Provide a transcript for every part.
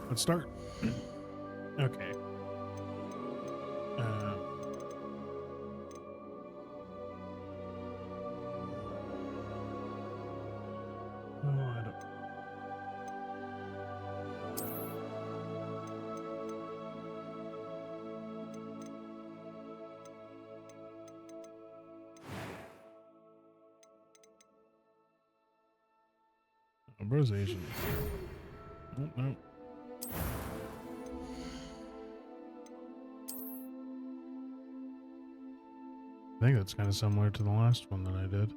Let's start. Okay. I don't. Oh, bro's Asian. Oh, no. I think that's kind of similar to the last one that I did.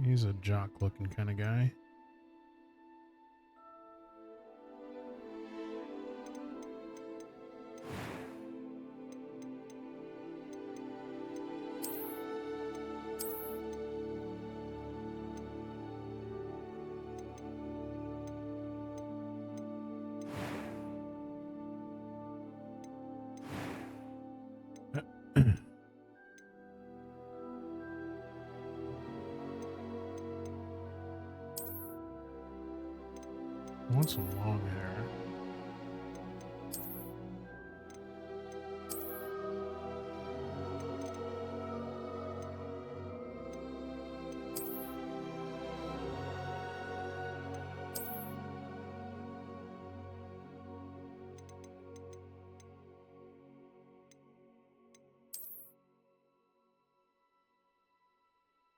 He's a jock-looking kind of guy. I want some long hair.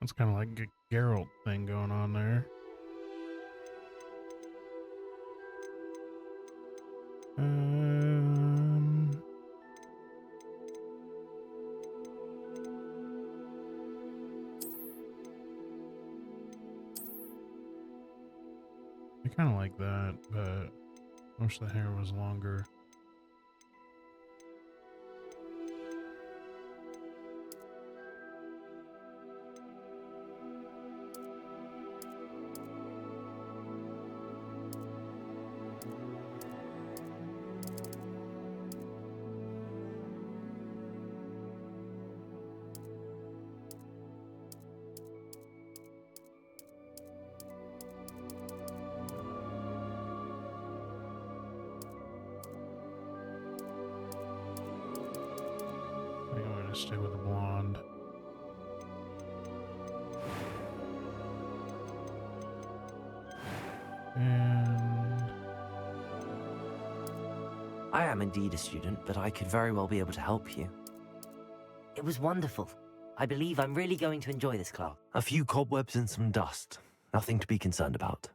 That's kind of like a Geralt thing going on there. I kind of like that, but I wish the hair was longer. Stay with the blonde. And I am indeed a student, but I could very well be able to help you. It was wonderful. I believe I'm really going to enjoy this class. A few cobwebs and some dust. Nothing to be concerned about.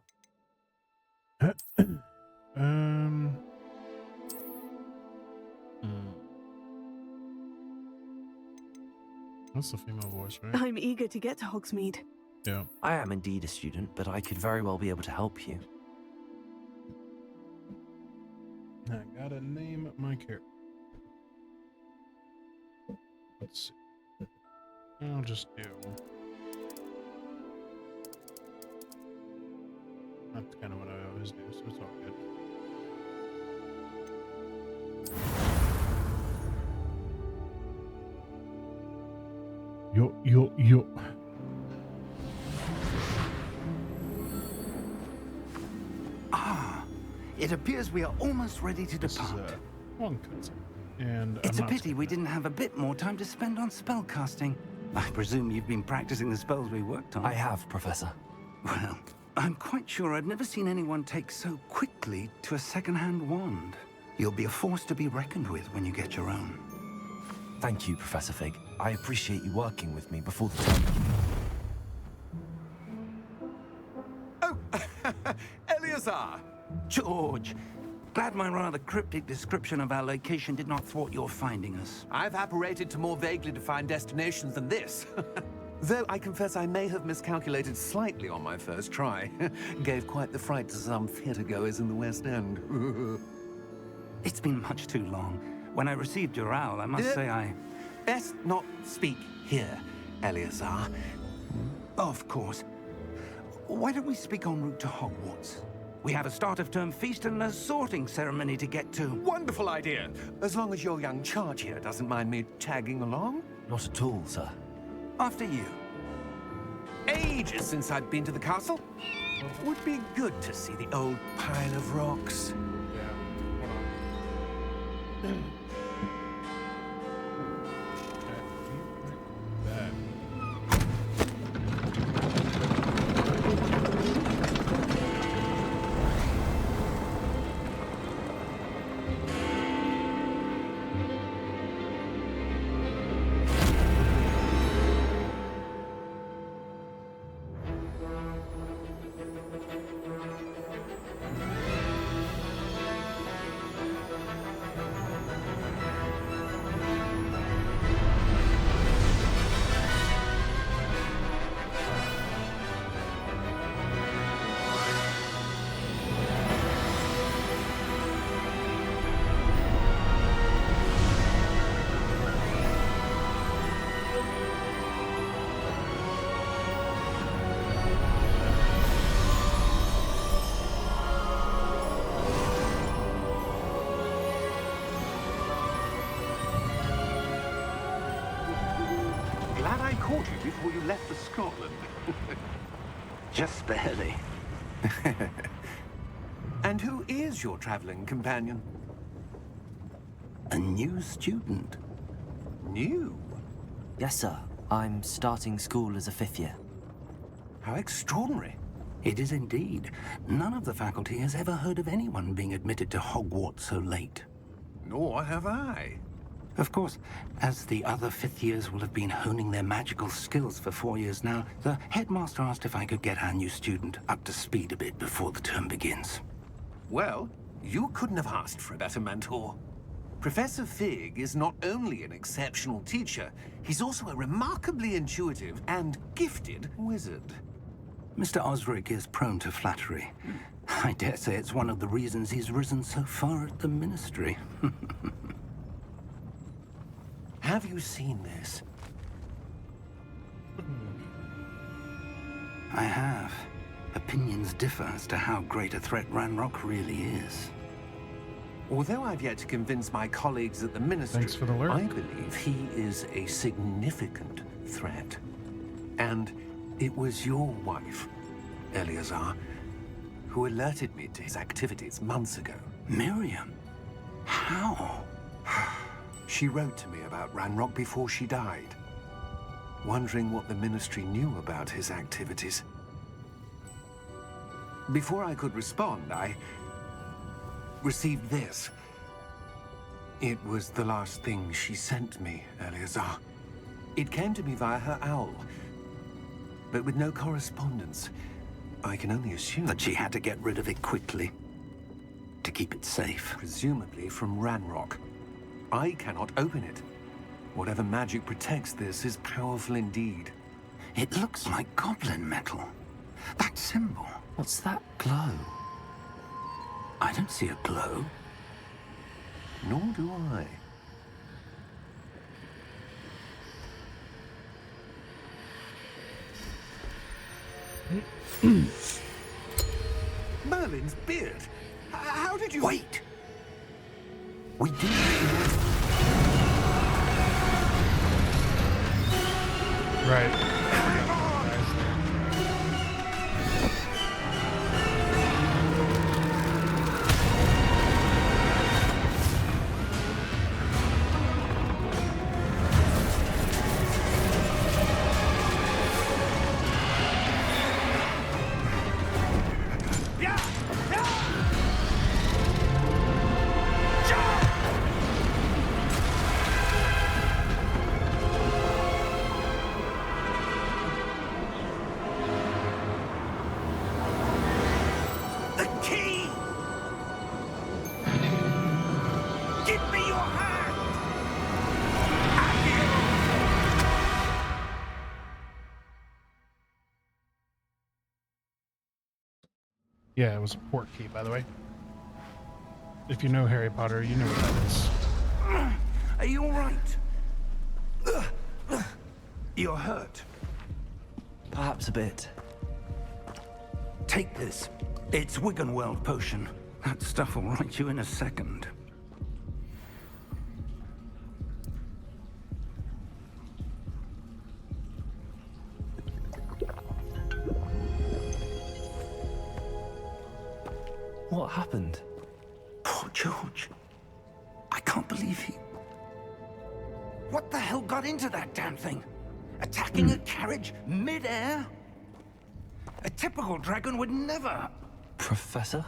That's the female voice, right? I'm eager to get to Hogsmeade. Yeah. I am indeed a student, but I could very well be able to help you. I gotta name my character. Let's see. I'll just do. That's kind of what I always do, so it's all good. Yo. Ah, it appears we are almost ready to depart. This is a long cutscene. And It's a pity we didn't have a bit more time to spend on spellcasting. I presume you've been practicing the spells we worked on. I have, Professor. Well, I'm quite sure I've never seen anyone take so quickly to a second-hand wand. You'll be a force to be reckoned with when you get your own. Thank you, Professor Fig. I appreciate you working with me before the time. Oh, Eleazar! George, glad my rather cryptic description of our location did not thwart your finding us. I've apparated to more vaguely defined destinations than this. Though I confess I may have miscalculated slightly on my first try. Gave quite the fright to some theatergoers in the West End. It's been much too long. When I received your owl, I must say I... Best not speak here, Eleazar. Of course. Why don't we speak en route to Hogwarts? We have a start-of-term feast and a sorting ceremony to get to. Wonderful idea. As long as your young charge here doesn't mind me tagging along. Not at all, sir. After you. Ages since I've been to the castle. Would be good to see the old pile of rocks. Yeah. Hold on. That. Glad I caught you before you left for Scotland. Just barely. And who is your traveling companion? A new student. New? Yes, sir. I'm starting school as a 5th year. How extraordinary. It is indeed. None of the faculty has ever heard of anyone being admitted to Hogwarts so late. Nor have I. Of course, as the other 5th years will have been honing their magical skills for 4 years now, the headmaster asked if I could get our new student up to speed a bit before the term begins. Well, you couldn't have asked for a better mentor. Professor Fig is not only an exceptional teacher, he's also a remarkably intuitive and gifted wizard. Mr. Osric is prone to flattery. I dare say it's one of the reasons he's risen so far at the Ministry. Have you seen this? I have. Opinions differ as to how great a threat Ranrock really is. Although I've yet to convince my colleagues at the Ministry, Thanks for the lurk. I believe he is a significant threat. And it was your wife, Eleazar, who alerted me to his activities months ago. Miriam? How? She wrote to me about Ranrock before she died, wondering what the Ministry knew about his activities. Before I could respond, I received this. It was the last thing she sent me, Eleazar. It came to me via her owl, but with no correspondence. I can only assume That she had to get rid of it quickly. To keep it safe. presumably from Ranrock. I cannot open it. Whatever magic protects this is powerful indeed. It looks like goblin metal. That symbol. What's that glow? I don't see a glow. Nor do I. Merlin's beard. How did you... Wait! We do. Right. The key! Give me your hand! Yeah, it was a port key, by the way. If you know Harry Potter, you know what that is. Are you all right? You're hurt. Perhaps a bit. Take this. It's Wiggenweld potion. That stuff will right you in a second. What happened? Poor George. I can't believe he... What the hell got into that damn thing? Attacking a carriage mid-air? A typical dragon would never... Professor?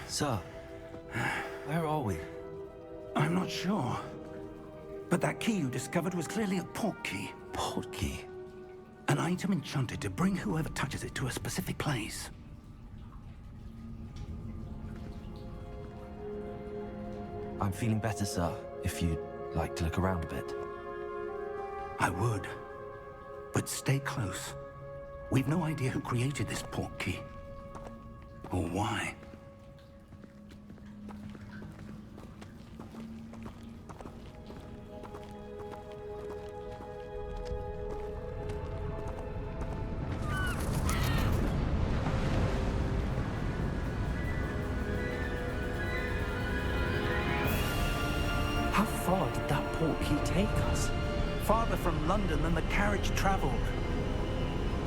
Sir, where are we? I'm not sure. But that key you discovered was clearly a portkey. Portkey? An item enchanted to bring whoever touches it to a specific place. I'm feeling better, sir, if you'd like to look around a bit. I would. But stay close. We've no idea who created this portkey. Or why. How far did that portkey take us? Farther from London than the carriage traveled.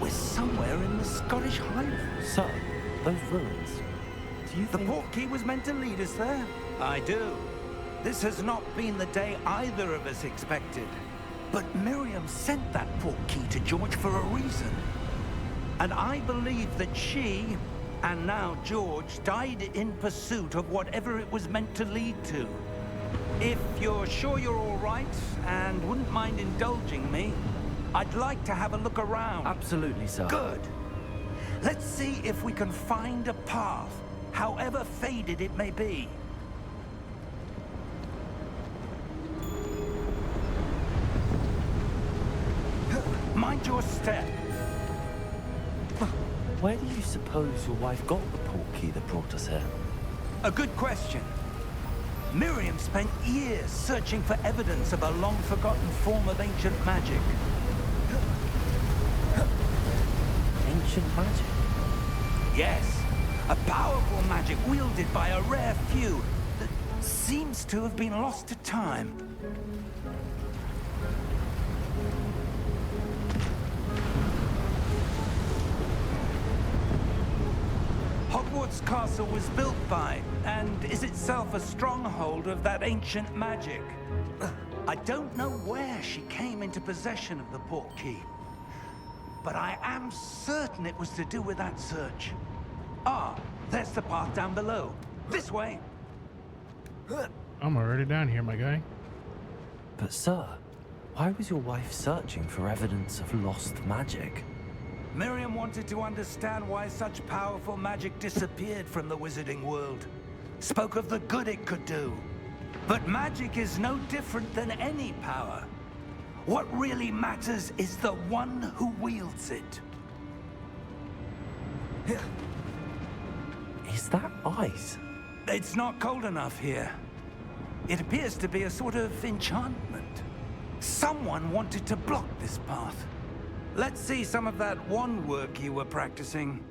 We're somewhere in the Scottish Highlands. Sir, those ruins. Do you The think... portkey was meant to lead us there? I do. This has not been the day either of us expected. But Miriam sent that portkey to George for a reason. And I believe that she, and now George, died in pursuit of whatever it was meant to lead to. If you're sure you're all right, and wouldn't mind indulging me, I'd like to have a look around. Absolutely, sir. Good. Let's see if we can find a path, however faded it may be. Mind your step. Where do you suppose your wife got the portkey that brought us here? A good question. Miriam spent years searching for evidence of a long-forgotten form of ancient magic. Ancient magic? Yes, a powerful magic wielded by a rare few that seems to have been lost to time. Hogwarts Castle was built by, and is itself a stronghold of that ancient magic. I don't know where she came into possession of the portkey, but I am certain it was to do with that search. Ah, there's the path down below. This way. I'm already down here, my guy. But sir, why was your wife searching for evidence of lost magic? Miriam wanted to understand why such powerful magic disappeared from the wizarding world. Spoke of the good it could do. But magic is no different than any power. What really matters is the one who wields it. Is that ice? It's not cold enough here. It appears to be a sort of enchantment. Someone wanted to block this path. Let's see some of that wand work you were practicing.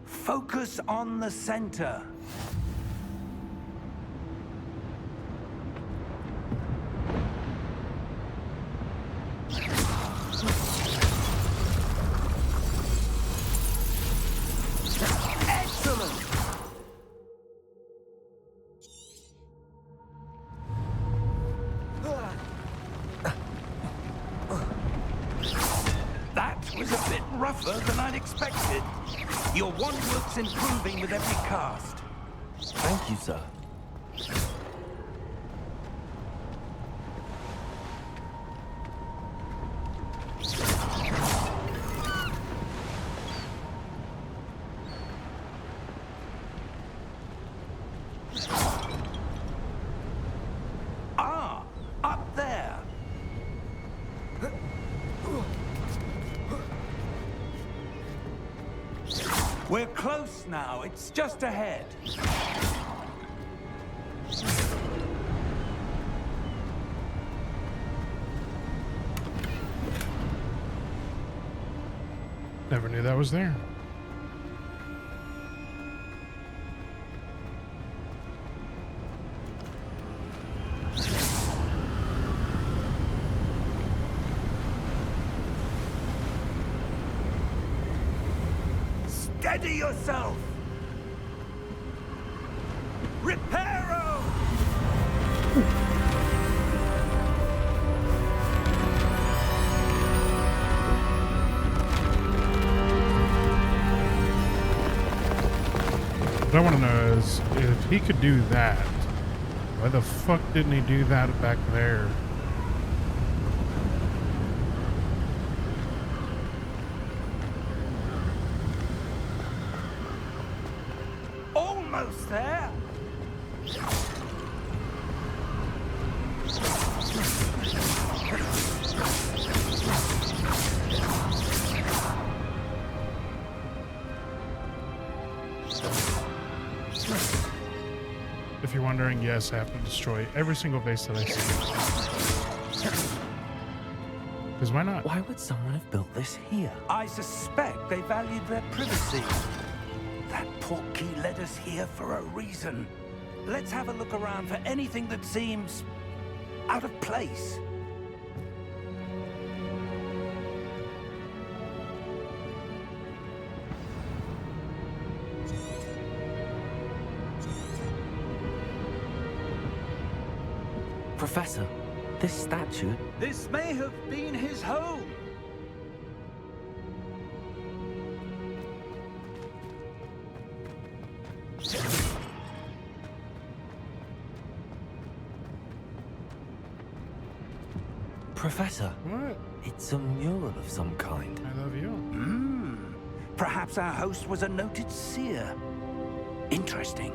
Focus on the center. Excellent! That was a bit rougher than I'd expected. Your wand work's improving with every cast. Thank you, sir. Ah, up there. We're close now. It's just ahead. Never knew that was there. Steady yourself! Reparo! What I want to know is, if he could do that, why the fuck didn't he do that back there? Almost there. If you're wondering, yes, I have to destroy every single base that I see. Because why not? Why would someone have built this here? I suspect they valued their privacy. That portkey led us here for a reason. Let's have a look around for anything that seems out of place. Professor, this statue... This may have been his home. Professor, What? it's a mural of some kind. I love you. Perhaps our host was a noted seer. Interesting.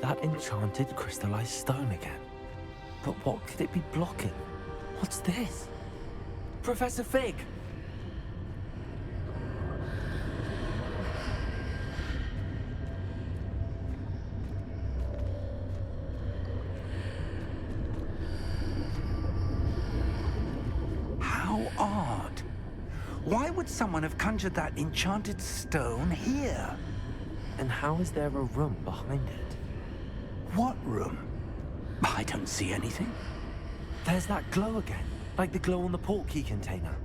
That enchanted crystallized stone again. But what could it be blocking? What's this? Professor Fig! How odd. Why would someone have conjured that enchanted stone here? And how is there a room behind it? What room? I don't see anything. There's that glow again, like the glow on the portkey container.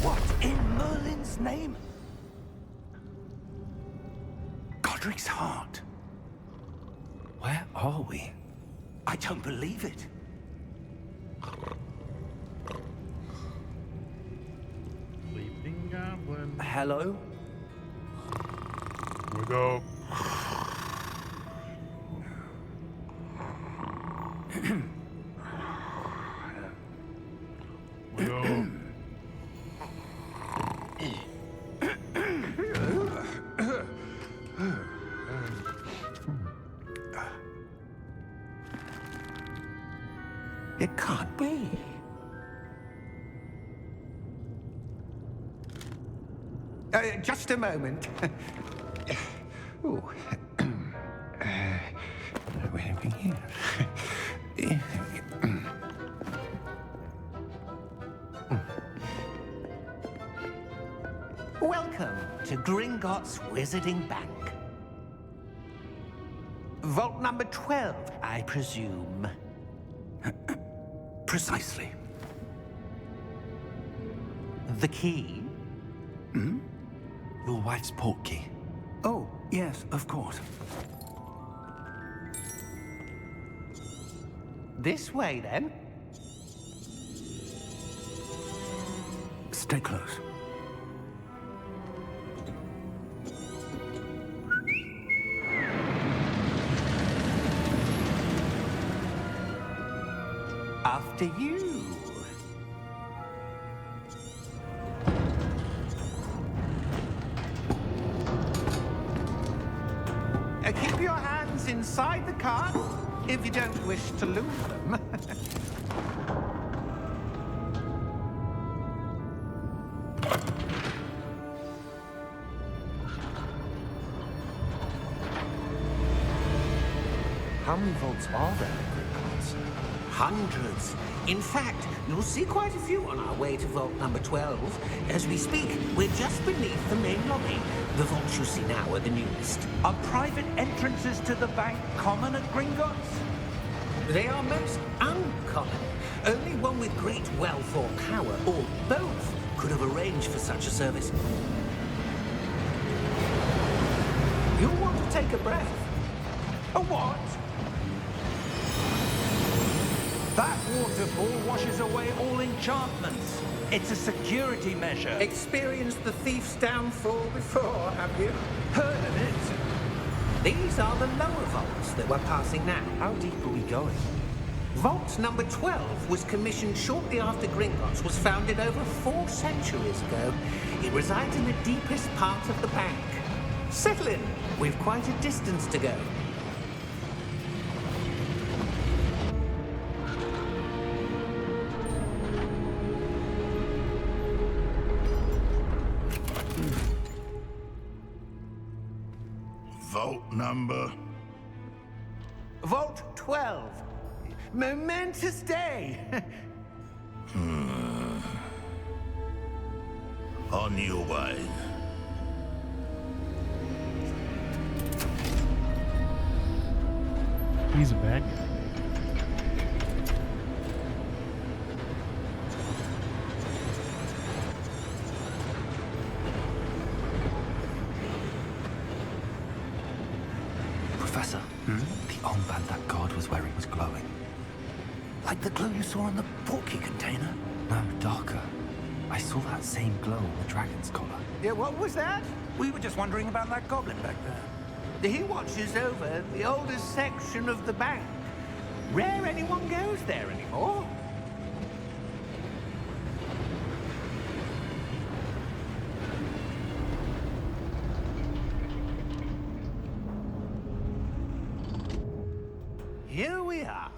What in Merlin's name? Godric's heart. Where are we? I don't believe it. Sleeping goblin. Hello? Here we go. We go. It can't be. Just a moment. Ooh. Where are we here? Welcome to Gringotts Wizarding Bank. Vault number 12, I presume. Precisely. The key? Your wife's portkey. Oh, yes, of course. This way, then. Stay close. After you. Keep your hands inside the cart if you don't wish to lose them. How many vaults are there in Gringotts? Hundreds. In fact, you'll see quite a few on our way to vault number 12. As we speak, we're just beneath the main lobby. The vaults you see now are the newest. Are private entrances to the bank common at Gringotts? They are most uncommon. Only one with great wealth or power, or both, could have arranged for such a service. You'll want to take a breath. A what? That waterfall washes away all enchantments. It's a security measure. Experienced the thief's downfall before, have you? Heard of it? These are the lower vaults that we're passing now. How deep are we going? Vault number 12 was commissioned shortly after Gringotts was founded over 4 centuries ago. It resides in the deepest part of the bank. Settle in. We've quite a distance to go. Vault number? Vault 12. Momentous day. On your way. He's a bad guy. Professor, the armband that guard was wearing was glowing. Like the glow you saw on the portkey container? No, darker. I saw that same glow on the dragon's collar. Yeah, what was that? We were just wondering about that goblin back there. He watches over the oldest section of the bank. Rare anyone goes there anymore. Here we are.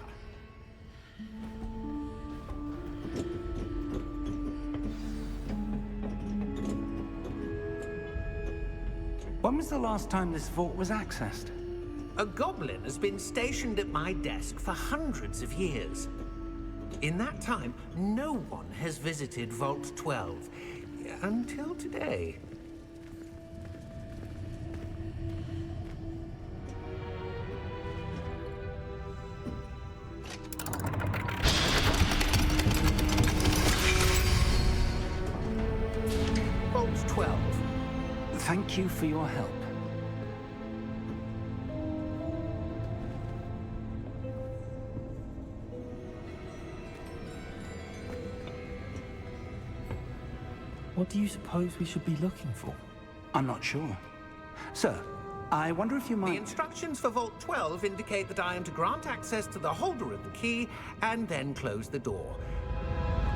When was the last time this vault was accessed? A goblin has been stationed at my desk for hundreds of years. In that time, no one has visited Vault 12. Until today. Vault 12. Thank you for your help. What do you suppose we should be looking for? I'm not sure. Sir, I wonder if you The might... instructions for Vault 12 indicate that I am to grant access to the holder of the key and then close the door.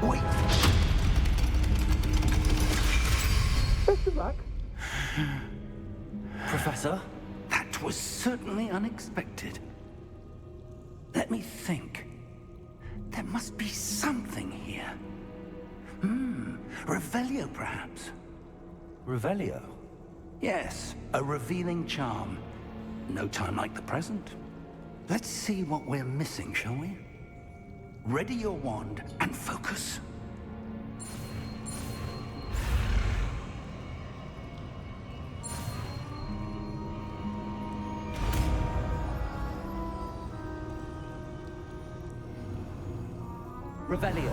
Wait! Best of luck. Professor? That was certainly unexpected. Let me think. There must be something here. Revelio, perhaps? Revelio? Yes, a revealing charm. No time like the present. Let's see what we're missing, shall we? Ready your wand and focus. Revelio.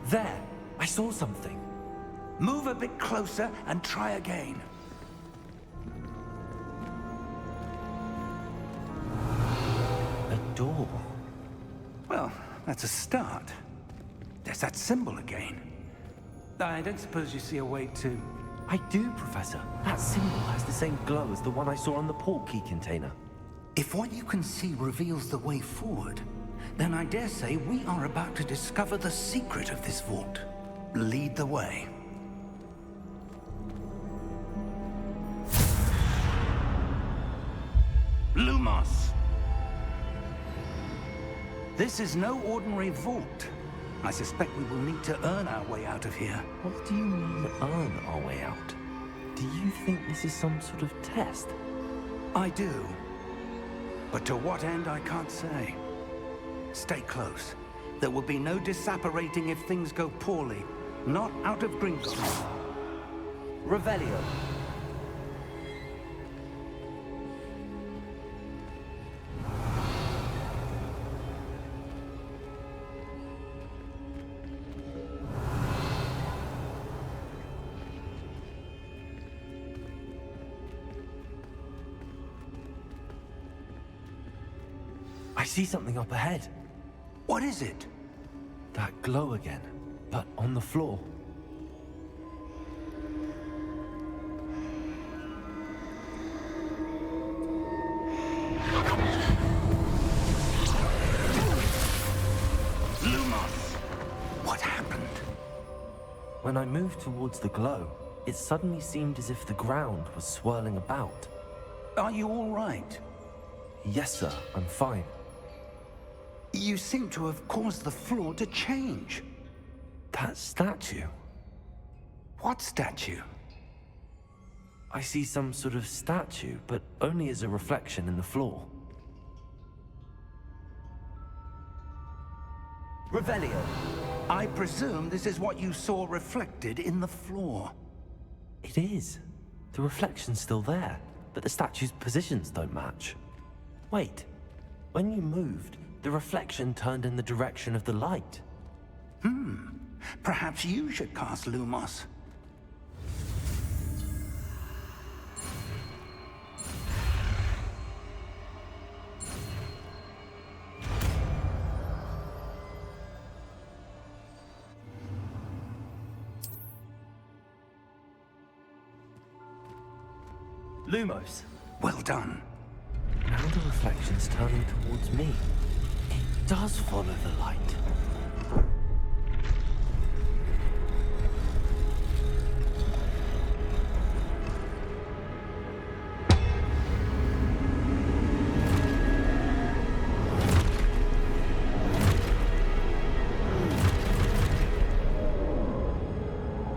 There! I saw something. Move a bit closer and try again. A door. Well, that's a start. There's that symbol again. I don't suppose you see a way to... I do, Professor. That symbol has the same glow as the one I saw on the portkey container. If what you can see reveals the way forward, then I dare say we are about to discover the secret of this vault. Lead the way. Lumos! This is no ordinary vault. I suspect we will need to earn our way out of here. What do you mean, earn our way out? Do you think this is some sort of test? I do. But to what end, I can't say. Stay close. There will be no disapparating if things go poorly. Not out of Gringotts. Revelio. I see something up ahead. What is it? That glow again, but on the floor. Lumos! What happened? When I moved towards the glow, it suddenly seemed as if the ground was swirling about. Are you all right? Yes, sir, I'm fine. You seem to have caused the floor to change. That statue. What statue? I see some sort of statue, but only as a reflection in the floor. Revelio. I presume this is what you saw reflected in the floor. It is. The reflection's still there, but the statue's positions don't match. Wait. When you moved, the reflection turned in the direction of the light. Perhaps you should cast Lumos. Lumos. Well done. Now the reflection's turning towards me. It does follow the light.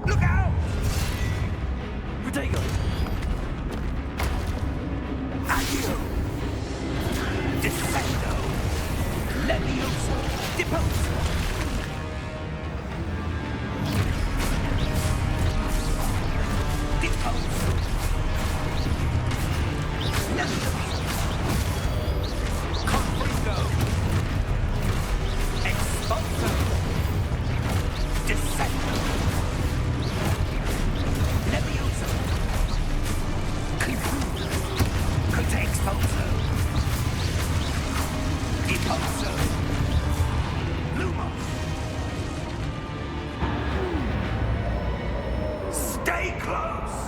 Look out! Protego! Addio! Defendo! Levioso! Deposo! Deposo! Levioso! Confringo! Expulso! Descendo! Levioso! Confuso! Cote expulso! Deposo! Lumos! Stay close!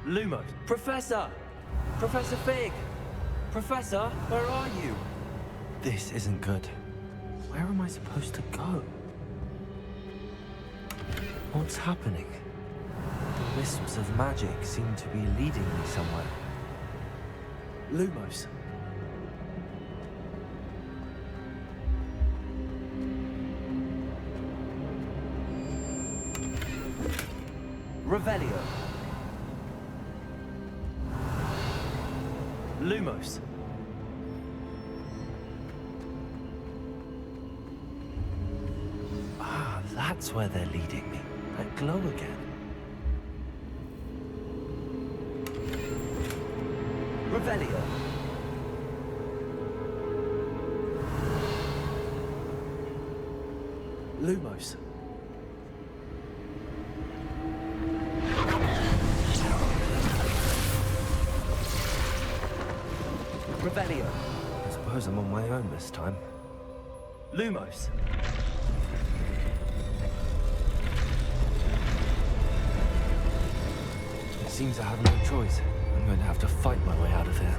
Lumos. Professor! Professor Fig! Professor, where are you? This isn't good. Where am I supposed to go? What's happening? The wisps of magic seem to be leading me somewhere. Lumos. Revelio. Lumos. Ah, that's where they're leading me. That glow again. Revelio. Lumos. Revelio. I suppose I'm on my own this time. Lumos. It seems I have no choice. I'm going to have to fight my way out of here.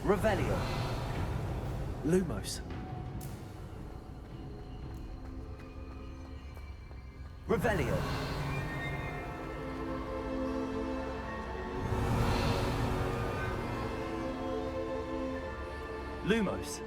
Revelio. Lumos. Revelio. Lumos.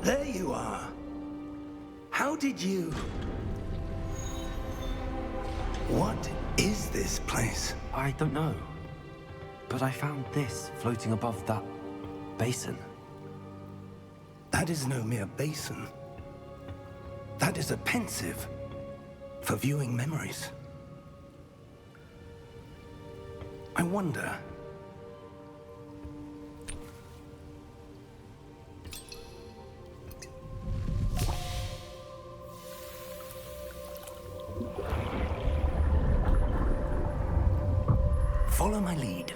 There you are. How did you... What is this place? I don't know. But I found this floating above that basin. That is no mere basin. That is a pensive for viewing memories. I wonder... Follow my lead.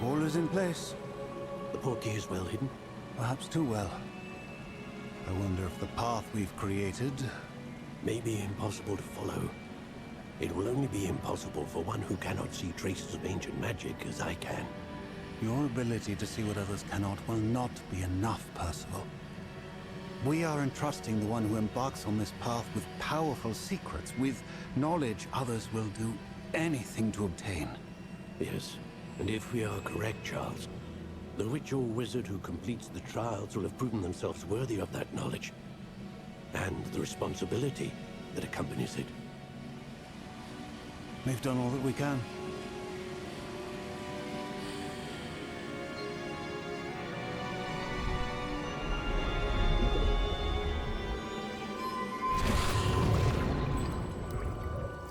All is in place. The portkey is well hidden. Perhaps too well. I wonder if the path we've created... May be impossible to follow. It will only be impossible for one who cannot see traces of ancient magic as I can. Your ability to see what others cannot will not be enough, Percival. We are entrusting the one who embarks on this path with powerful secrets, with knowledge others will do anything to obtain. Yes, and if we are correct, Charles, the witch or wizard who completes the trials will have proven themselves worthy of that knowledge, and the responsibility that accompanies it. We've done all that we can.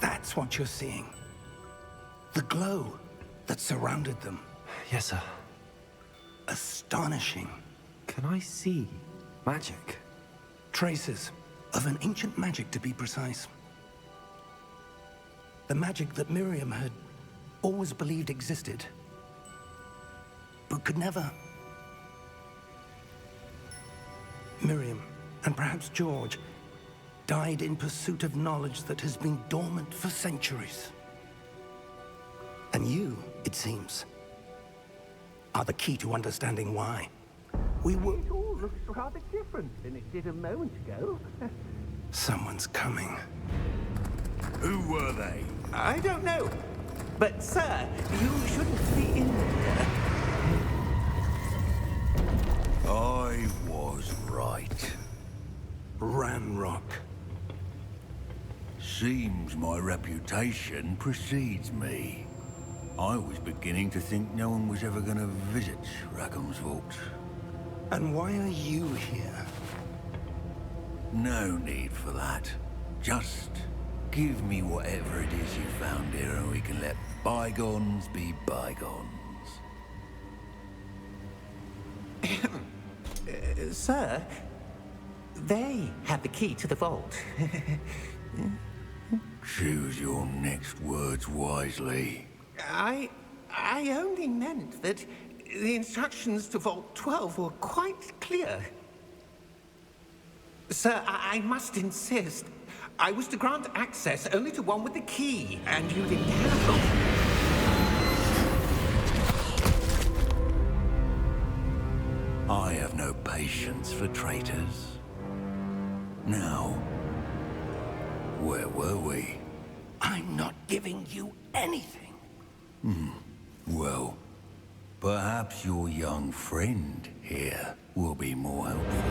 That's what you're seeing. The glow that surrounded them. Yes, sir. Astonishing. Can I see magic? Traces of an ancient magic, to be precise. The magic that Miriam had always believed existed, but could never. Miriam, and perhaps George, died in pursuit of knowledge that has been dormant for centuries. And you, it seems, are the key to understanding why. We were... It all looks rather different than it did a moment ago. Someone's coming. Who were they? I don't know. But, sir, you shouldn't be in here. I was right. Ranrock. Seems my reputation precedes me. I was beginning to think no one was ever going to visit Rackham's vault. And why are you here? No need for that. Just give me whatever it is you found here and we can let bygones be bygones. Sir, they have the key to the vault. Choose your next words wisely. I only meant that the instructions to Vault 12 were quite clear. Sir, I must insist. I was to grant access only to one with the key, and you didn't have it. I have no patience punishments for traitors. Now, where were we? I'm not giving you anything. Well, perhaps your young friend here will be more helpful.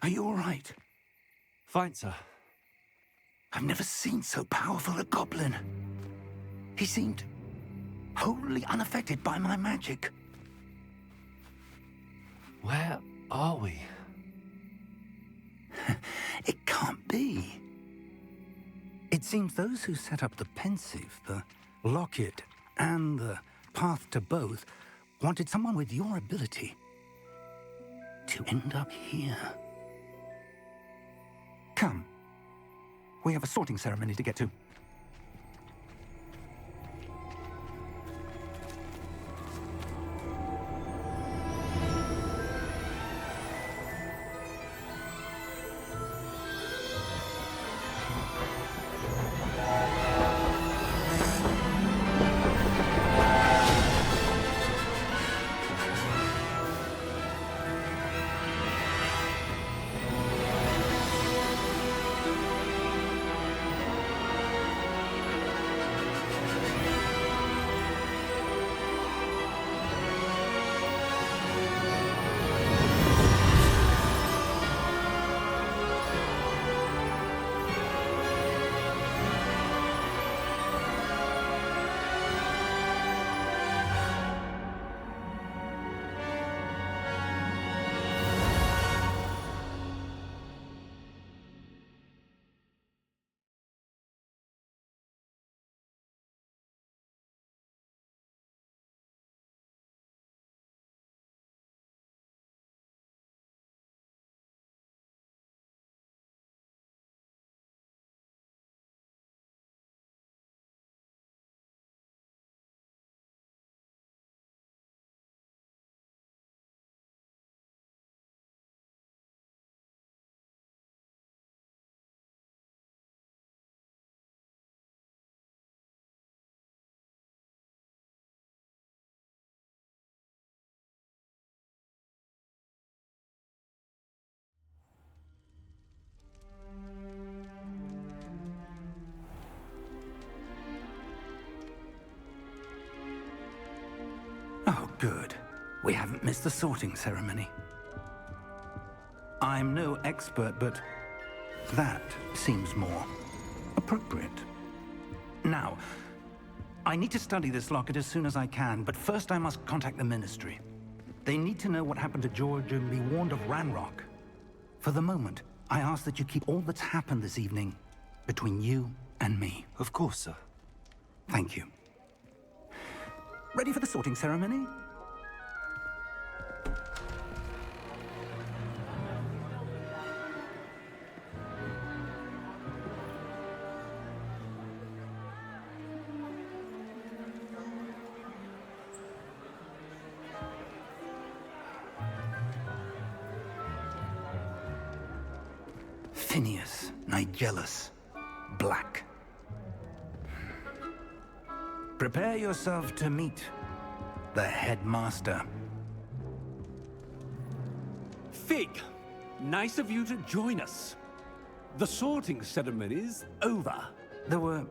Are you all right? Fine, sir. I've never seen so powerful a goblin. He seemed wholly unaffected by my magic. Where are we? It can't be. It seems those who set up the pensive, the locket, and the path to both wanted someone with your ability to end up here. Come. We have a sorting ceremony to get to. Oh, good. We haven't missed the sorting ceremony. I'm no expert, but that seems more appropriate. Now, I need to study this locket as soon as I can, but first I must contact the Ministry. They need to know what happened to George and be warned of Ranrock. For the moment, I ask that you keep all that's happened this evening between you and me. Of course, sir. Thank you. Ready for the sorting ceremony? Phineas Nigellus Black. Prepare yourself to meet the headmaster. Fig, nice of you to join us. The sorting ceremony's over. There were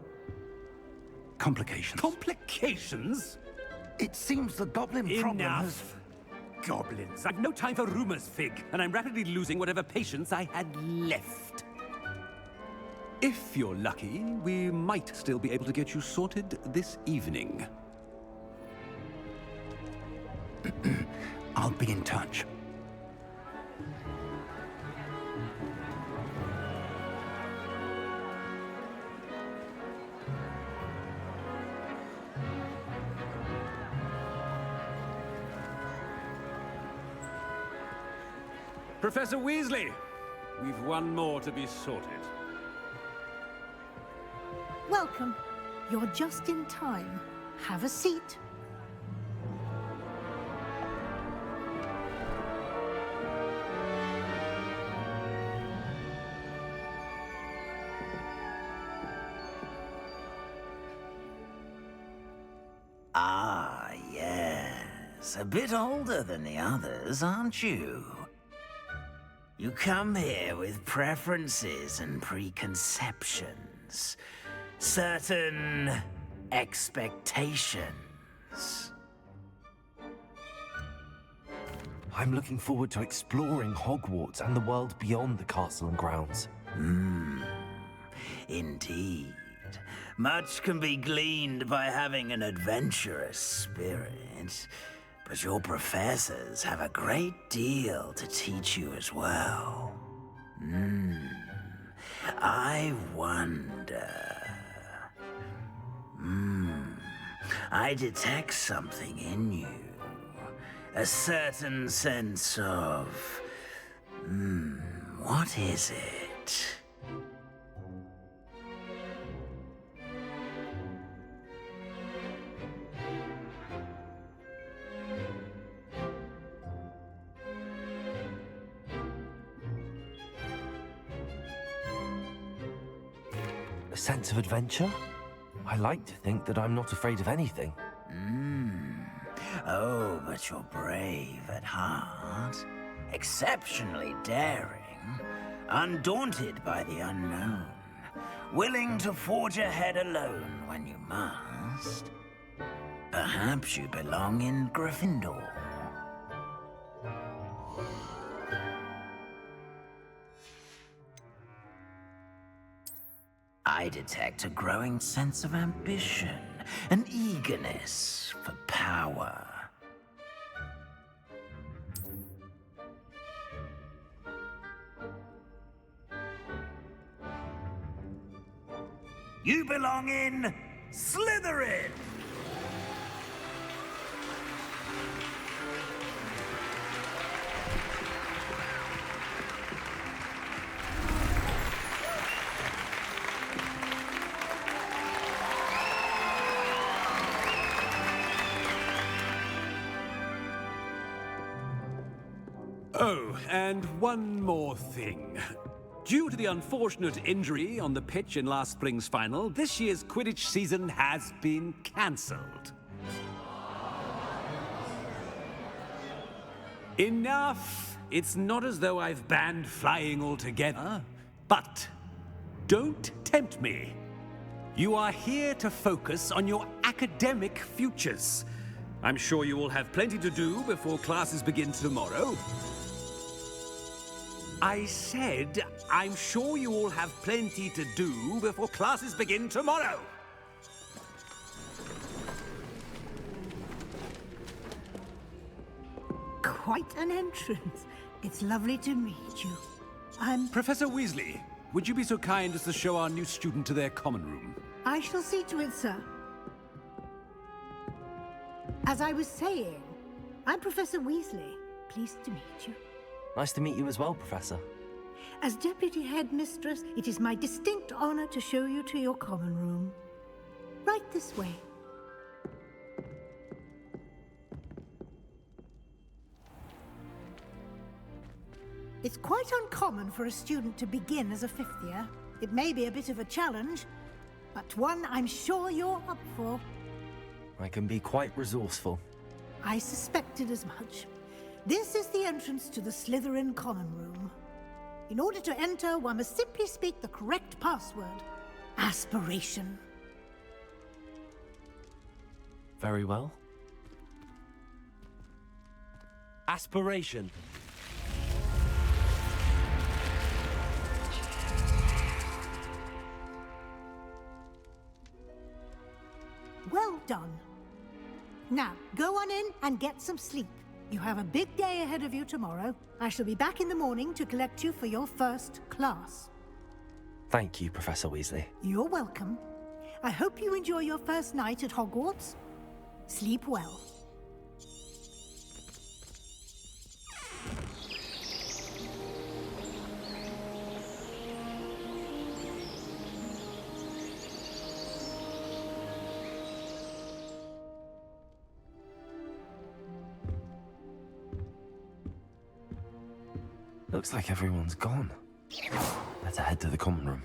complications. Complications? It seems the goblin problem has... Enough. Goblins. I've no time for rumors, Fig, and I'm rapidly losing whatever patience I had left. If you're lucky, we might still be able to get you sorted this evening. I'll be in touch. Professor Weasley, we've one more to be sorted. Welcome. You're just in time. Have a seat. Ah, yes. A bit older than the others, aren't you? You come here with preferences and preconceptions. Certain expectations. I'm looking forward to exploring Hogwarts and the world beyond the castle and grounds. Indeed. Much can be gleaned by having an adventurous spirit, but your professors have a great deal to teach you as well. I wonder... I detect something in you. A certain sense of... what is it? A sense of adventure? I like to think that I'm not afraid of anything. Oh, but you're brave at heart. Exceptionally daring. Undaunted by the unknown. Willing to forge ahead alone when you must. Perhaps you belong in Gryffindor. I detect a growing sense of ambition, an eagerness for power. You belong in Slytherin! Oh, and one more thing. Due to the unfortunate injury on the pitch in last spring's final, this year's Quidditch season has been cancelled. Enough! It's not as though I've banned flying altogether, but don't tempt me. You are here to focus on your academic futures. I'm sure you will have plenty to do before classes begin tomorrow. I said, I'm sure you all have plenty to do before classes begin tomorrow. Quite an entrance. It's lovely to meet you. I'm... Professor Weasley, would you be so kind as to show our new student to their common room? I shall see to it, sir. As I was saying, I'm Professor Weasley. Pleased to meet you. Nice to meet you as well, Professor. As Deputy Headmistress, it is my distinct honor to show you to your common room. Right this way. It's quite uncommon for a student to begin as a fifth year. It may be a bit of a challenge, but one I'm sure you're up for. I can be quite resourceful. I suspected as much. This is the entrance to the Slytherin common room. In order to enter, one must simply speak the correct password. Aspiration. Very well. Aspiration. Well done. Now, go on in and get some sleep. You have a big day ahead of you tomorrow. I shall be back in the morning to collect you for your first class. Thank you, Professor Weasley. You're welcome. I hope you enjoy your first night at Hogwarts. Sleep well. Looks like everyone's gone. Better head to the common room.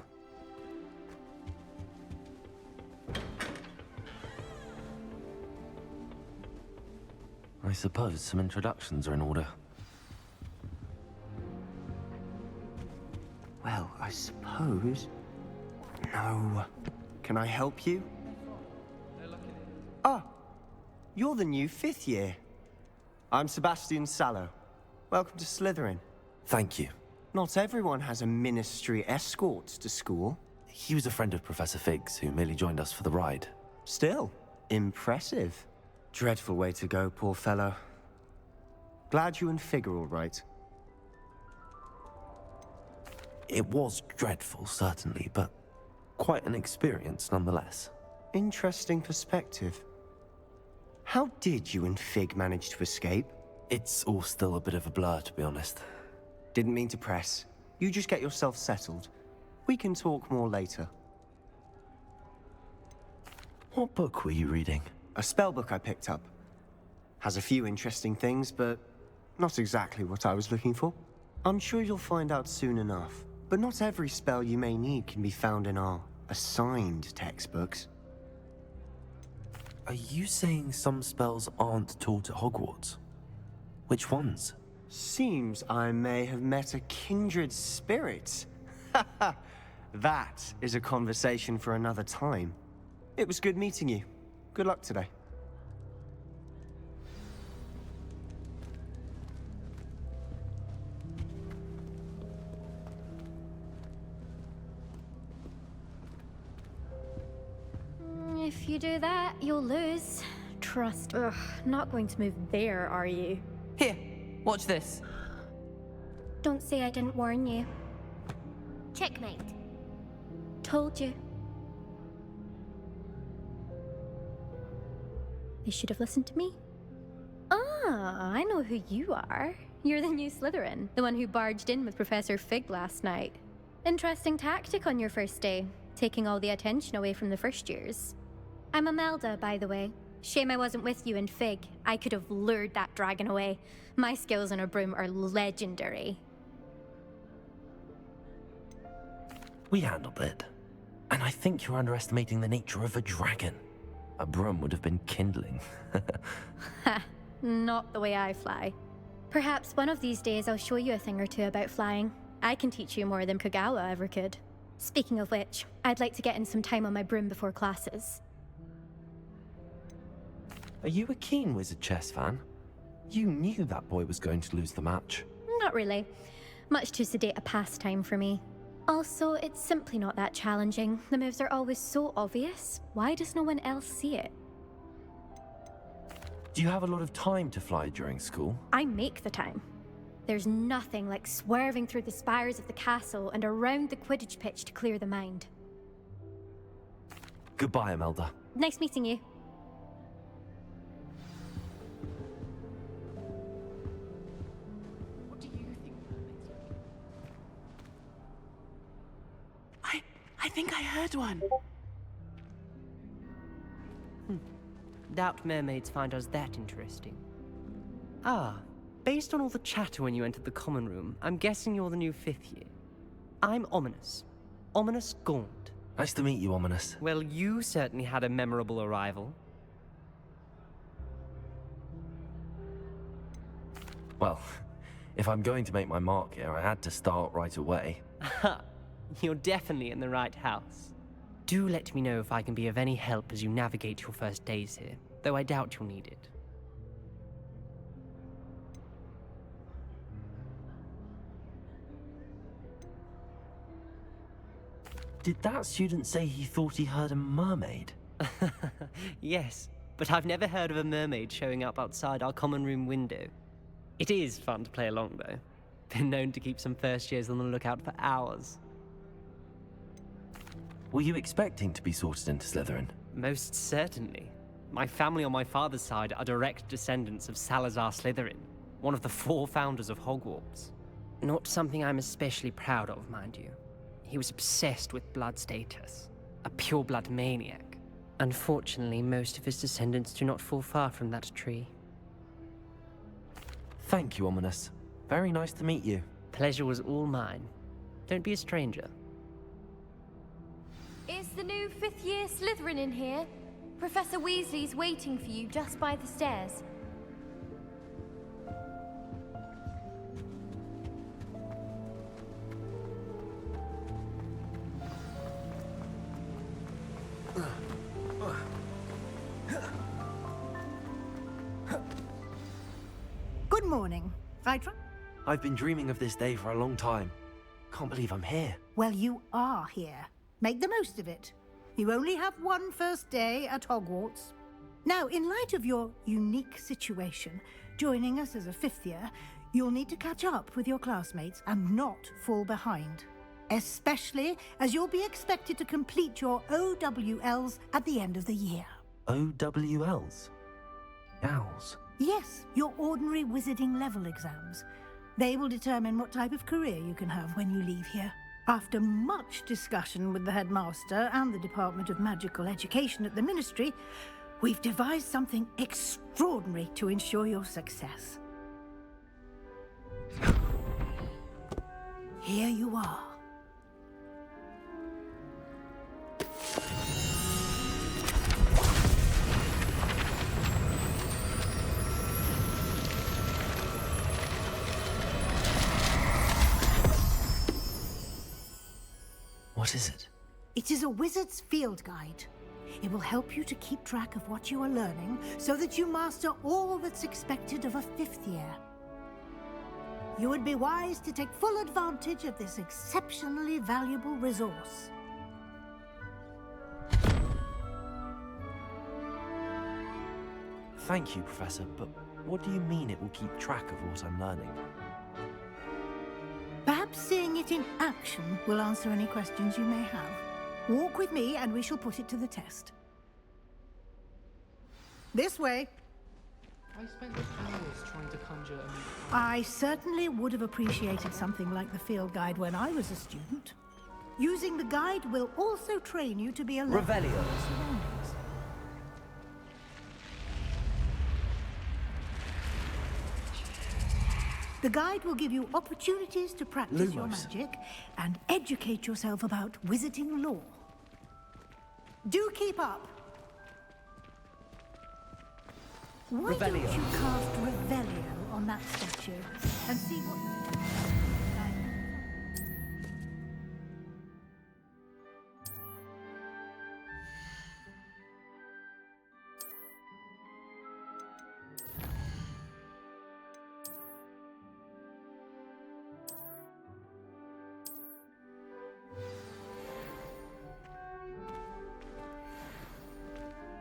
I suppose some introductions are in order. Well, I suppose... No. Can I help you? Ah, you're the new 5th year. I'm Sebastian Sallow. Welcome to Slytherin. Thank you. Not everyone has a ministry escort to school. He was a friend of Professor Fig's who merely joined us for the ride. Still, impressive. Dreadful way to go, poor fellow. Glad you and Fig are all right. It was dreadful, certainly, but quite an experience nonetheless. Interesting perspective. How did you and Fig manage to escape? It's all still a bit of a blur, to be honest. Didn't mean to press. You just get yourself settled. We can talk more later. What book were you reading? A spell book I picked up. Has a few interesting things, but not exactly what I was looking for. I'm sure you'll find out soon enough. But not every spell you may need can be found in our assigned textbooks. Are you saying some spells aren't taught at Hogwarts? Which ones? Seems I may have met a kindred spirit. That is a conversation for another time. It was good meeting you. Good luck today. If you do that, you'll lose. Trust. Ugh, not going to move there, are you? Here, watch this. Don't say I didn't warn you. Checkmate. Told you. They should have listened to me. Ah, I know who you are. You're the new Slytherin, the one who barged in with Professor Fig last night. Interesting tactic on your first day, taking all the attention away from the first years. I'm Imelda, by the way. Shame I wasn't with you and Fig. I could have lured that dragon away. My skills on a broom are legendary. We handled it. And I think you're underestimating the nature of a dragon. A broom would have been kindling. Ha, not the way I fly. Perhaps one of these days I'll show you a thing or two about flying. I can teach you more than Kogawa ever could. Speaking of which, I'd like to get in some time on my broom before classes. Are you a keen Wizard Chess fan? You knew that boy was going to lose the match. Not really. Much too sedate a pastime for me. Also, it's simply not that challenging. The moves are always so obvious. Why does no one else see it? Do you have a lot of time to fly during school? I make the time. There's nothing like swerving through the spires of the castle and around the Quidditch pitch to clear the mind. Goodbye, Imelda. Nice meeting you. I think I heard one. Doubt mermaids find us that interesting. Ah, based on all the chatter when you entered the common room, I'm guessing you're the new 5th year. I'm Ominous. Ominous Gaunt. Nice to meet you, Ominous. Well, you certainly had a memorable arrival. Well, if I'm going to make my mark here, I had to start right away. Ha! You're definitely in the right house. Do let me know if I can be of any help as you navigate your first days here. though I doubt you'll need it. Did that student say he thought he heard a mermaid? Yes, but I've never heard of a mermaid showing up outside our common room window. It is fun to play along, though. Been known to keep some first years on the lookout for hours. Were you expecting to be sorted into Slytherin? Most certainly. My family on my father's side are direct descendants of Salazar Slytherin, one of the 4 founders of Hogwarts. Not something I'm especially proud of, mind you. He was obsessed with blood status, a pure-blood maniac. Unfortunately, most of his descendants do not fall far from that tree. Thank you, Ominous. Very nice to meet you. Pleasure was all mine. Don't be a stranger. Is the new 5th year Slytherin in here? Professor Weasley's waiting for you just by the stairs. Good morning. I've been dreaming of this day for a long time. Can't believe I'm here. Well, you are here. Make the most of it. You only have one first day at Hogwarts. Now, in light of your unique situation, joining us as a 5th year, you'll need to catch up with your classmates and not fall behind. Especially as you'll be expected to complete your OWLs at the end of the year. OWLs? Owls? Yes, your ordinary wizarding level exams. They will determine what type of career you can have when you leave here. After much discussion with the headmaster and the Department of Magical Education at the Ministry, we've devised something extraordinary to ensure your success. Here you are. What is it? It is a wizard's field guide. It will help you to keep track of what you are learning so that you master all that's expected of a 5th year. You would be wise to take full advantage of this exceptionally valuable resource. Thank you, Professor, but what do you mean it will keep track of what I'm learning? Perhaps seeing it in action will answer any questions you may have. Walk with me and we shall put it to the test. This way. I spent hours trying to conjure a new... I certainly would have appreciated something like the field guide when I was a student. Using the guide will also train you to be alert. Revelio. The guide will give you opportunities to practice your magic and educate yourself about wizarding lore. Do keep up. Why don't you cast Revelio on that statue and see what...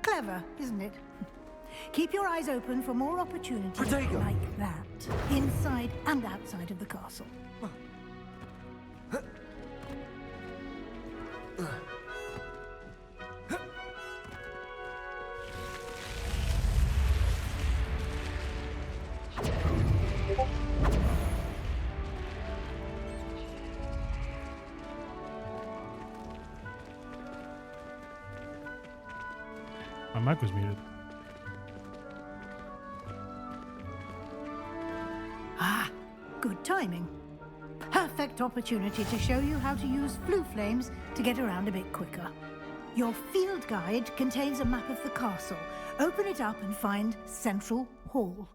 Clever, isn't it? Keep your eyes open for more opportunities like that, inside and outside of the castle. My mic was muted. Ah, good timing. Perfect opportunity to show you how to use flue flames to get around a bit quicker. Your field guide contains a map of the castle. Open it up and find Central Hall.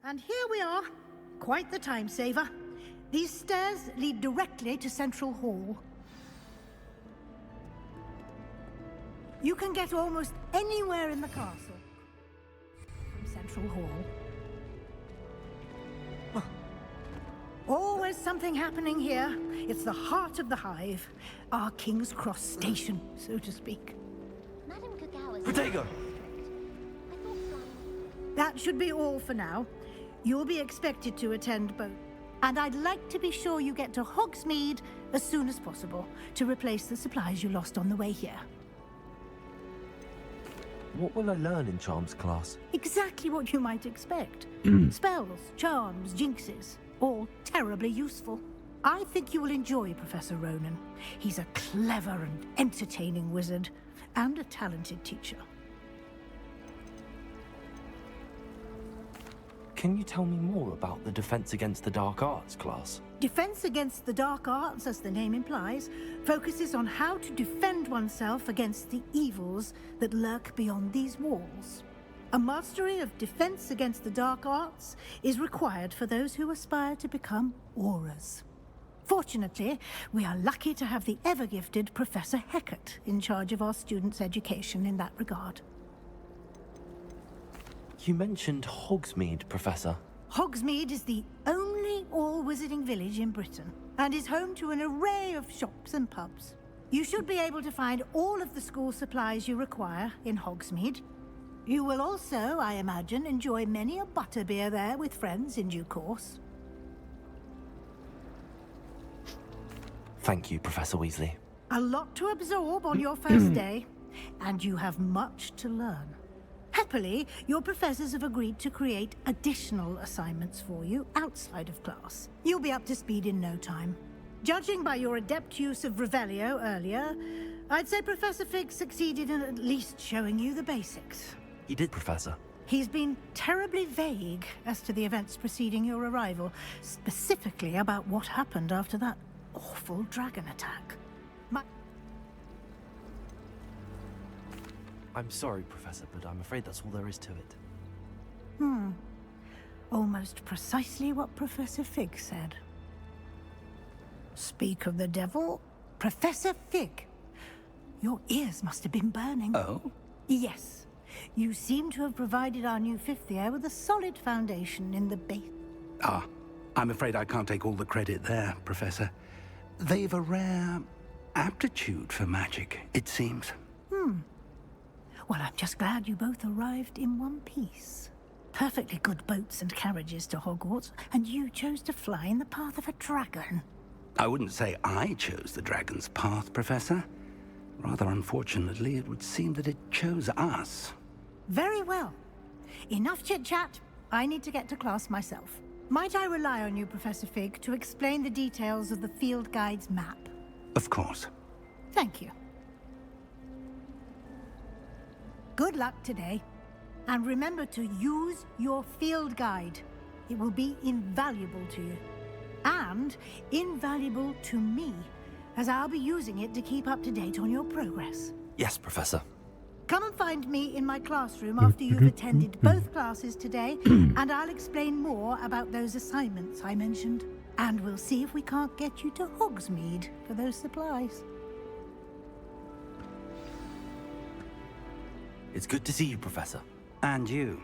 And here we are. Quite the time saver. These stairs lead directly to Central Hall. You can get almost anywhere in the castle from Central Hall. Oh. Always something happening here. It's the heart of the hive. Our King's Cross station, so to speak. Protego! That should be all for now. You'll be expected to attend both. And I'd like to be sure you get to Hogsmeade as soon as possible to replace the supplies you lost on the way here. What will I learn in Charms class? Exactly what you might expect. Spells, charms, jinxes, all terribly useful. I think you will enjoy Professor Ronan. He's a clever and entertaining wizard, and a talented teacher. Can you tell me more about the Defense Against the Dark Arts class? Defense Against the Dark Arts, as the name implies, focuses on how to defend oneself against the evils that lurk beyond these walls. A mastery of Defense Against the Dark Arts is required for those who aspire to become auras. Fortunately, we are lucky to have the ever-gifted Professor Hecat in charge of our students' education in that regard. You mentioned Hogsmeade, Professor. Hogsmeade is the only all-wizarding village in Britain, and is home to an array of shops and pubs. You should be able to find all of the school supplies you require in Hogsmeade. You will also, I imagine, enjoy many a butterbeer there with friends in due course. Thank you, Professor Weasley. A lot to absorb on your first day, and you have much to learn. Happily, your professors have agreed to create additional assignments for you outside of class. You'll be up to speed in no time. Judging by your adept use of Revelio earlier, I'd say Professor Fig succeeded in at least showing you the basics. He did, Professor. He's been terribly vague as to the events preceding your arrival, specifically about what happened after that awful dragon attack. I'm sorry, Professor, but I'm afraid that's all there is to it. Almost precisely what Professor Fig said. Speak of the devil, Professor Fig. Your ears must have been burning. Oh? Yes. You seem to have provided our new fifth year with a solid foundation in the base. Ah, I'm afraid I can't take all the credit there, Professor. They've a rare aptitude for magic, it seems. Well, I'm just glad you both arrived in one piece. Perfectly good boats and carriages to Hogwarts, and you chose to fly in the path of a dragon. I wouldn't say I chose the dragon's path, Professor. Rather unfortunately, it would seem that it chose us. Very well. Enough chit-chat. I need to get to class myself. Might I rely on you, Professor Fig, to explain the details of the field guide's map? Of course. Thank you. Good luck today. And remember to use your field guide. It will be invaluable to you. And invaluable to me, as I'll be using it to keep up to date on your progress. Yes, Professor. Come and find me in my classroom after you've attended both classes today, and I'll explain more about those assignments I mentioned. And we'll see if we can't get you to Hogsmeade for those supplies. It's good to see you, Professor. And you.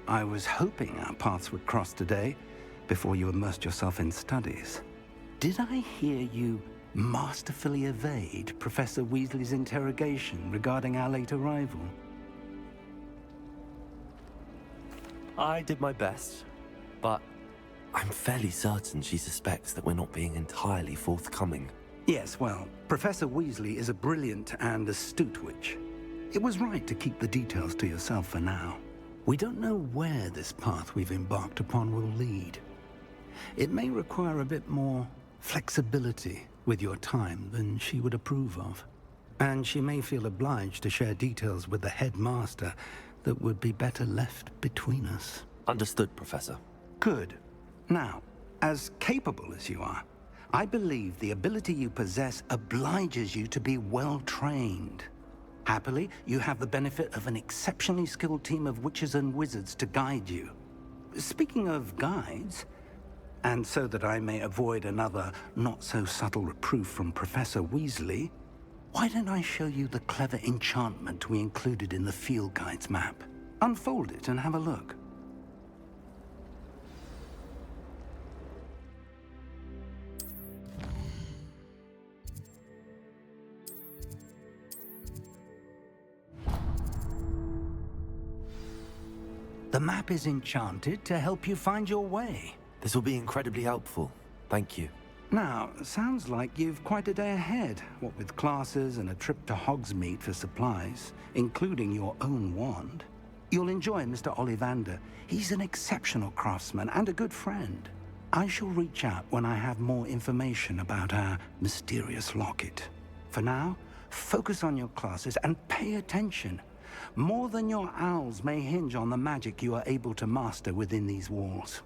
I was hoping our paths would cross today, before you immersed yourself in studies. Did I hear you masterfully evade Professor Weasley's interrogation regarding our late arrival? I did my best, but I'm fairly certain she suspects that we're not being entirely forthcoming. Yes, well, Professor Weasley is a brilliant and astute witch. It was right to keep the details to yourself for now. We don't know where this path we've embarked upon will lead. It may require a bit more flexibility with your time than she would approve of. And she may feel obliged to share details with the headmaster that would be better left between us. Understood, Professor. Good. Now, as capable as you are, I believe the ability you possess obliges you to be well trained. Happily, you have the benefit of an exceptionally skilled team of witches and wizards to guide you. Speaking of guides, and so that I may avoid another not-so-subtle reproof from Professor Weasley, why don't I show you the clever enchantment we included in the field guide's map? Unfold it and have a look. The map is enchanted to help you find your way. This will be incredibly helpful. Thank you. Now, sounds like you've quite a day ahead, what with classes and a trip to Hogsmeade for supplies, including your own wand. You'll enjoy Mr. Ollivander. He's an exceptional craftsman and a good friend. I shall reach out when I have more information about our mysterious locket. For now, focus on your classes and pay attention. More than your owls may hinge on the magic you are able to master within these walls.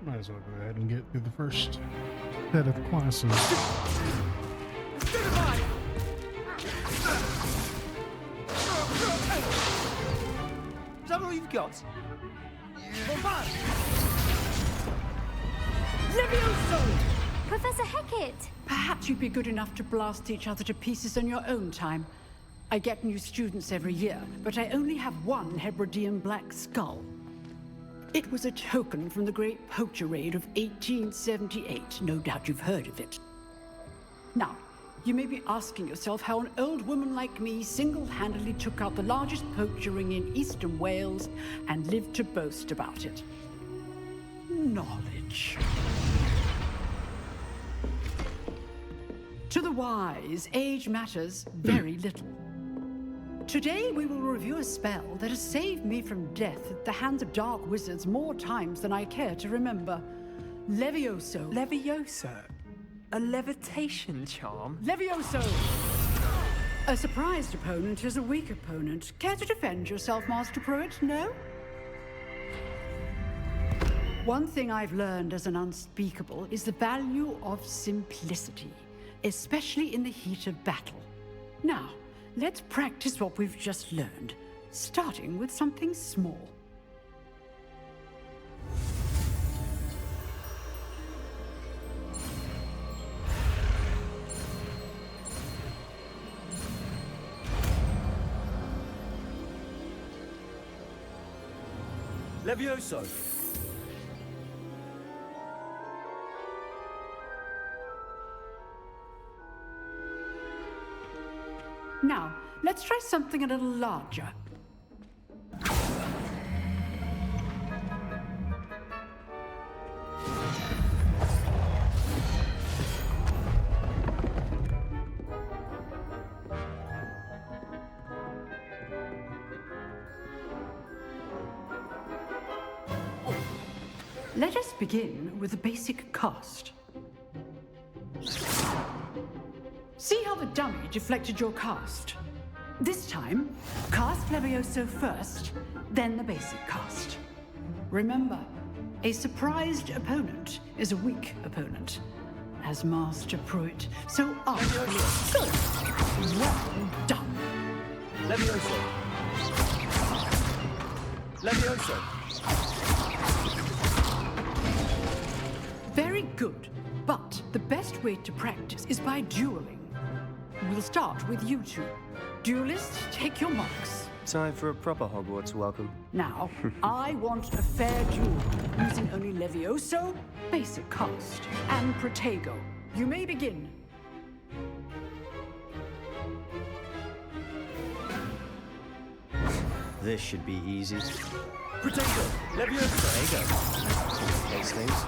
Might as well go ahead and get through the first set of classes. Is that all you've got? Levioso! Professor Hecat! Perhaps you'd be good enough to blast each other to pieces on your own time. I get new students every year, but I only have one Hebridean black skull. It was a token from the Great Poacher Raid of 1878. No doubt you've heard of it. Now, you may be asking yourself how an old woman like me single-handedly took out the largest poacher ring in eastern Wales and lived to boast about it. Knowledge. To the wise, age matters very little. Today we will review a spell that has saved me from death at the hands of dark wizards more times than I care to remember. Levioso. Levioso? A levitation charm? Levioso! A surprised opponent is a weak opponent. Care to defend yourself, Master Pruitt? No? One thing I've learned as an unspeakable is the value of simplicity, especially in the heat of battle. Now, let's practice what we've just learned, starting with something small. Levioso! Now, let's try something a little larger. Let us begin with the basic cast. See how the dummy deflected your cast? This time, cast Levioso first, then the basic cast. Remember, a surprised opponent is a weak opponent, as Master Pruitt so artfully. Good. Well done. Levioso! Levioso! Very good, but the best way to practice is by dueling. We'll start with you two. Duelists, take your marks. Time for a proper Hogwarts welcome. Now, I want a fair duel, using only Levioso, basic cast, and Protego. You may begin. This should be easy. Protego! Levioso! Case things.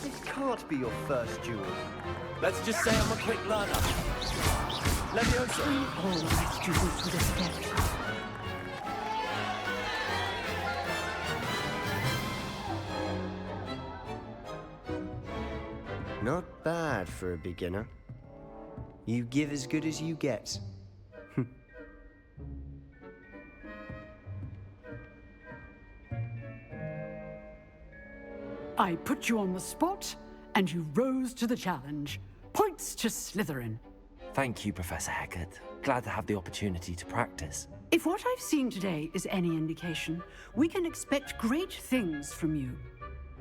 This can't be your first duel. Let's just say I'm a quick learner. Levioso! All my students would expect. Not bad for a beginner. You give as good as you get. I put you on the spot, and you rose to the challenge. Points to Slytherin. Thank you, Professor Hecat. Glad to have the opportunity to practice. If what I've seen today is any indication, we can expect great things from you.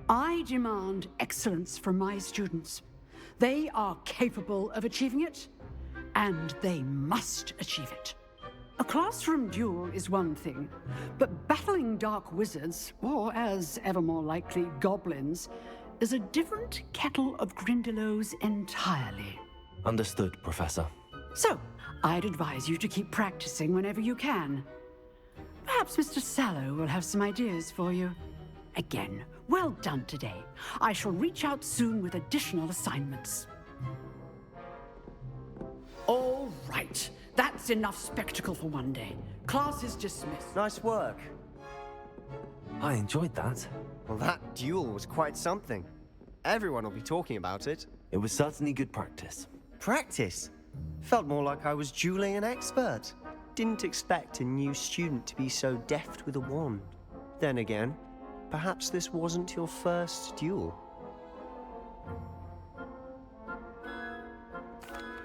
I demand excellence from my students. They are capable of achieving it, and they must achieve it. A classroom duel is one thing, but battling dark wizards, or as ever more likely, goblins, is a different kettle of Grindylows entirely. Understood, Professor. So, I'd advise you to keep practicing whenever you can. Perhaps Mr. Sallow will have some ideas for you. Again, well done today. I shall reach out soon with additional assignments. All right. That's enough spectacle for one day. Class is dismissed. Nice work. I enjoyed that. Well, that duel was quite something. Everyone will be talking about it. It was certainly good practice. Practice? Felt more like I was dueling an expert. Didn't expect a new student to be so deft with a wand. Then again, perhaps this wasn't your first duel.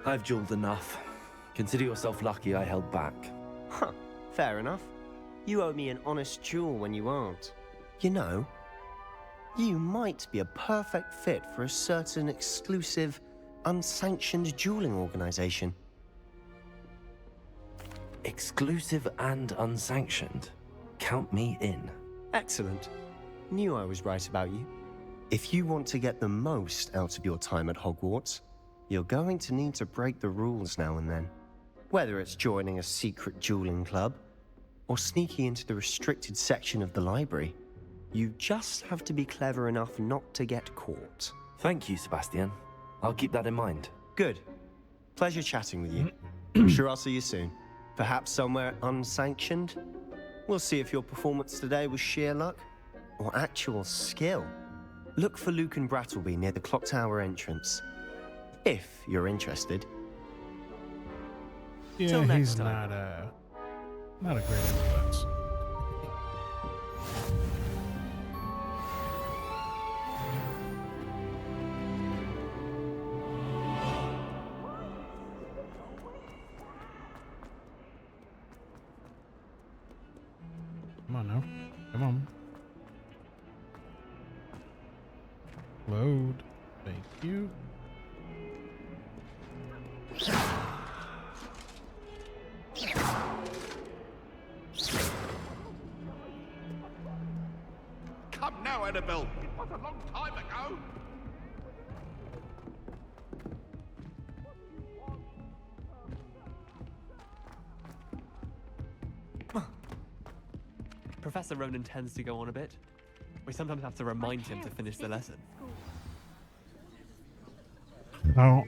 I've dueled enough. Consider yourself lucky I held back. Huh, fair enough. You owe me an honest duel when you aren't. You know, you might be a perfect fit for a certain exclusive, unsanctioned dueling organization. Exclusive and unsanctioned? Count me in. Excellent. Knew I was right about you. If you want to get the most out of your time at Hogwarts, you're going to need to break the rules now and then. Whether it's joining a secret dueling club, or sneaking into the restricted section of the library, you just have to be clever enough not to get caught. Thank you, Sebastian. I'll keep that in mind. Good. Pleasure chatting with you. I'm sure I'll see you soon. Perhaps somewhere unsanctioned? We'll see if your performance today was sheer luck, or actual skill. Look for Luke and Brattleby near the clock tower entrance. If you're interested. Yeah, he's not a great influence. Come on now. Come on. Load. Thank you. Come now, Annabelle. It was a long time ago. Professor Ronan tends to go on a bit. We sometimes have to remind him to finish the lesson. No.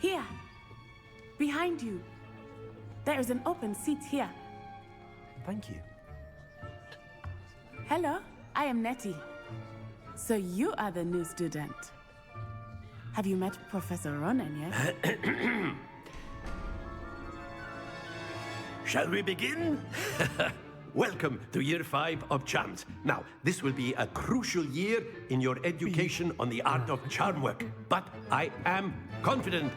Here. Behind you. There is an open seat here. Thank you. Hello, I am Nettie. So you are the new student. Have you met Professor Ronan yet? Shall we begin? Welcome to Year 5 of Charms. Now, this will be a crucial year in your education on the art of charm work. But I am confident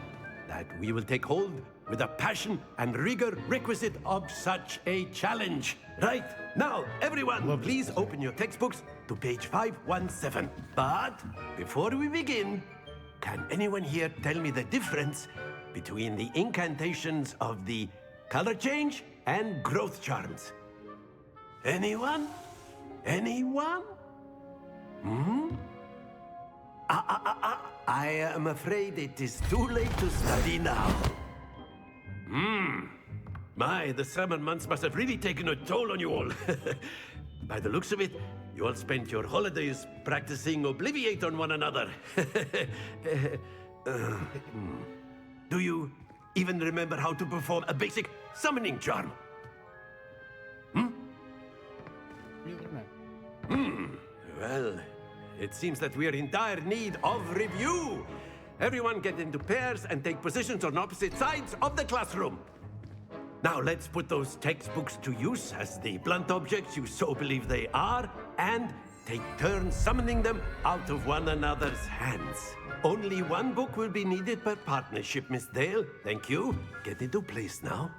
that we will take hold with the passion and rigor requisite of such a challenge. Right, now, everyone, please open your textbooks to page 517. But before we begin, can anyone here tell me the difference between the incantations of the color change and growth charms? Anyone? Anyone? I am afraid it is too late to study now. My, the summer months must have really taken a toll on you all. By the looks of it, you all spent your holidays practicing Obliviate on one another. Do you even remember how to perform a basic summoning charm? Well, it seems that we are in dire need of review. Everyone get into pairs and take positions on opposite sides of the classroom. Now let's put those textbooks to use as the blunt objects you so believe they are, and take turns summoning them out of one another's hands. Only one book will be needed per partnership, Miss Dale. Thank you. Get into place now.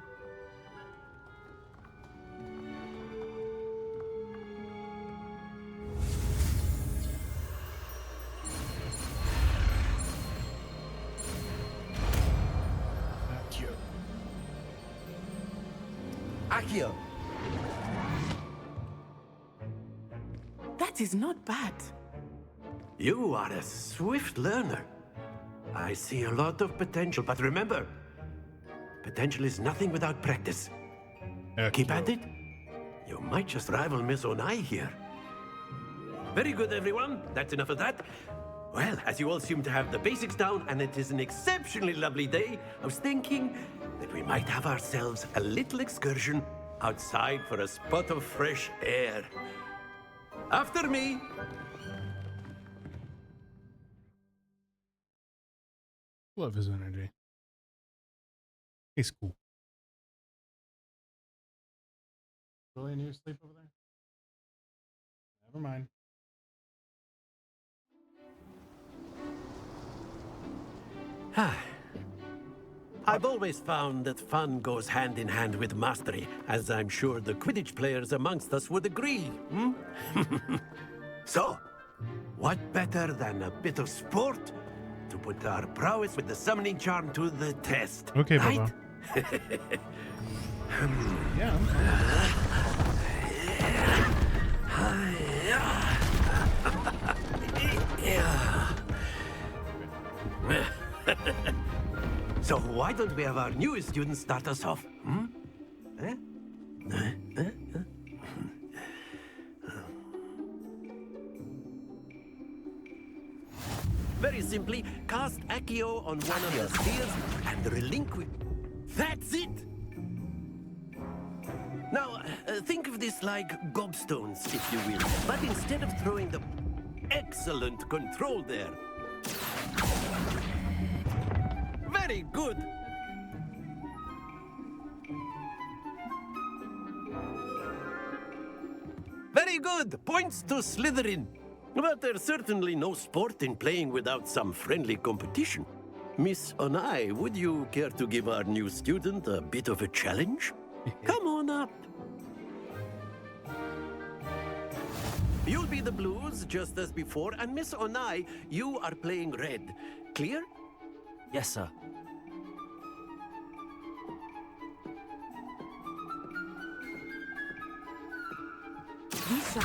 Accio. That is not bad. You are a swift learner. I see a lot of potential, but remember, potential is nothing without practice. Keep at it. You might just rival Miss Onai here. Very good, everyone. That's enough of that. Well, as you all seem to have the basics down, and it is an exceptionally lovely day, I was thinking that we might have ourselves a little excursion outside for a spot of fresh air. After me. Love his energy. He's cool. Really need to sleep over there? Never mind. I've always found that fun goes hand in hand with mastery, as I'm sure the Quidditch players amongst us would agree. So, what better than a bit of sport to put our prowess with the summoning charm to the test? Okay, right? Bubba. Yeah. So why don't we have our newest student start us off? Very simply, cast Accio on one of the spheres and relinquish. That's it! Now, think of this like gobstones, if you will. But instead of throwing them... Excellent control there. Very good. Very good. Points to Slytherin. But there's certainly no sport in playing without some friendly competition. Miss Onai, would you care to give our new student a bit of a challenge? Come on up. You'll be the blues, just as before, and Miss Onai, you are playing red. Clear? Yes, sir. Lisa.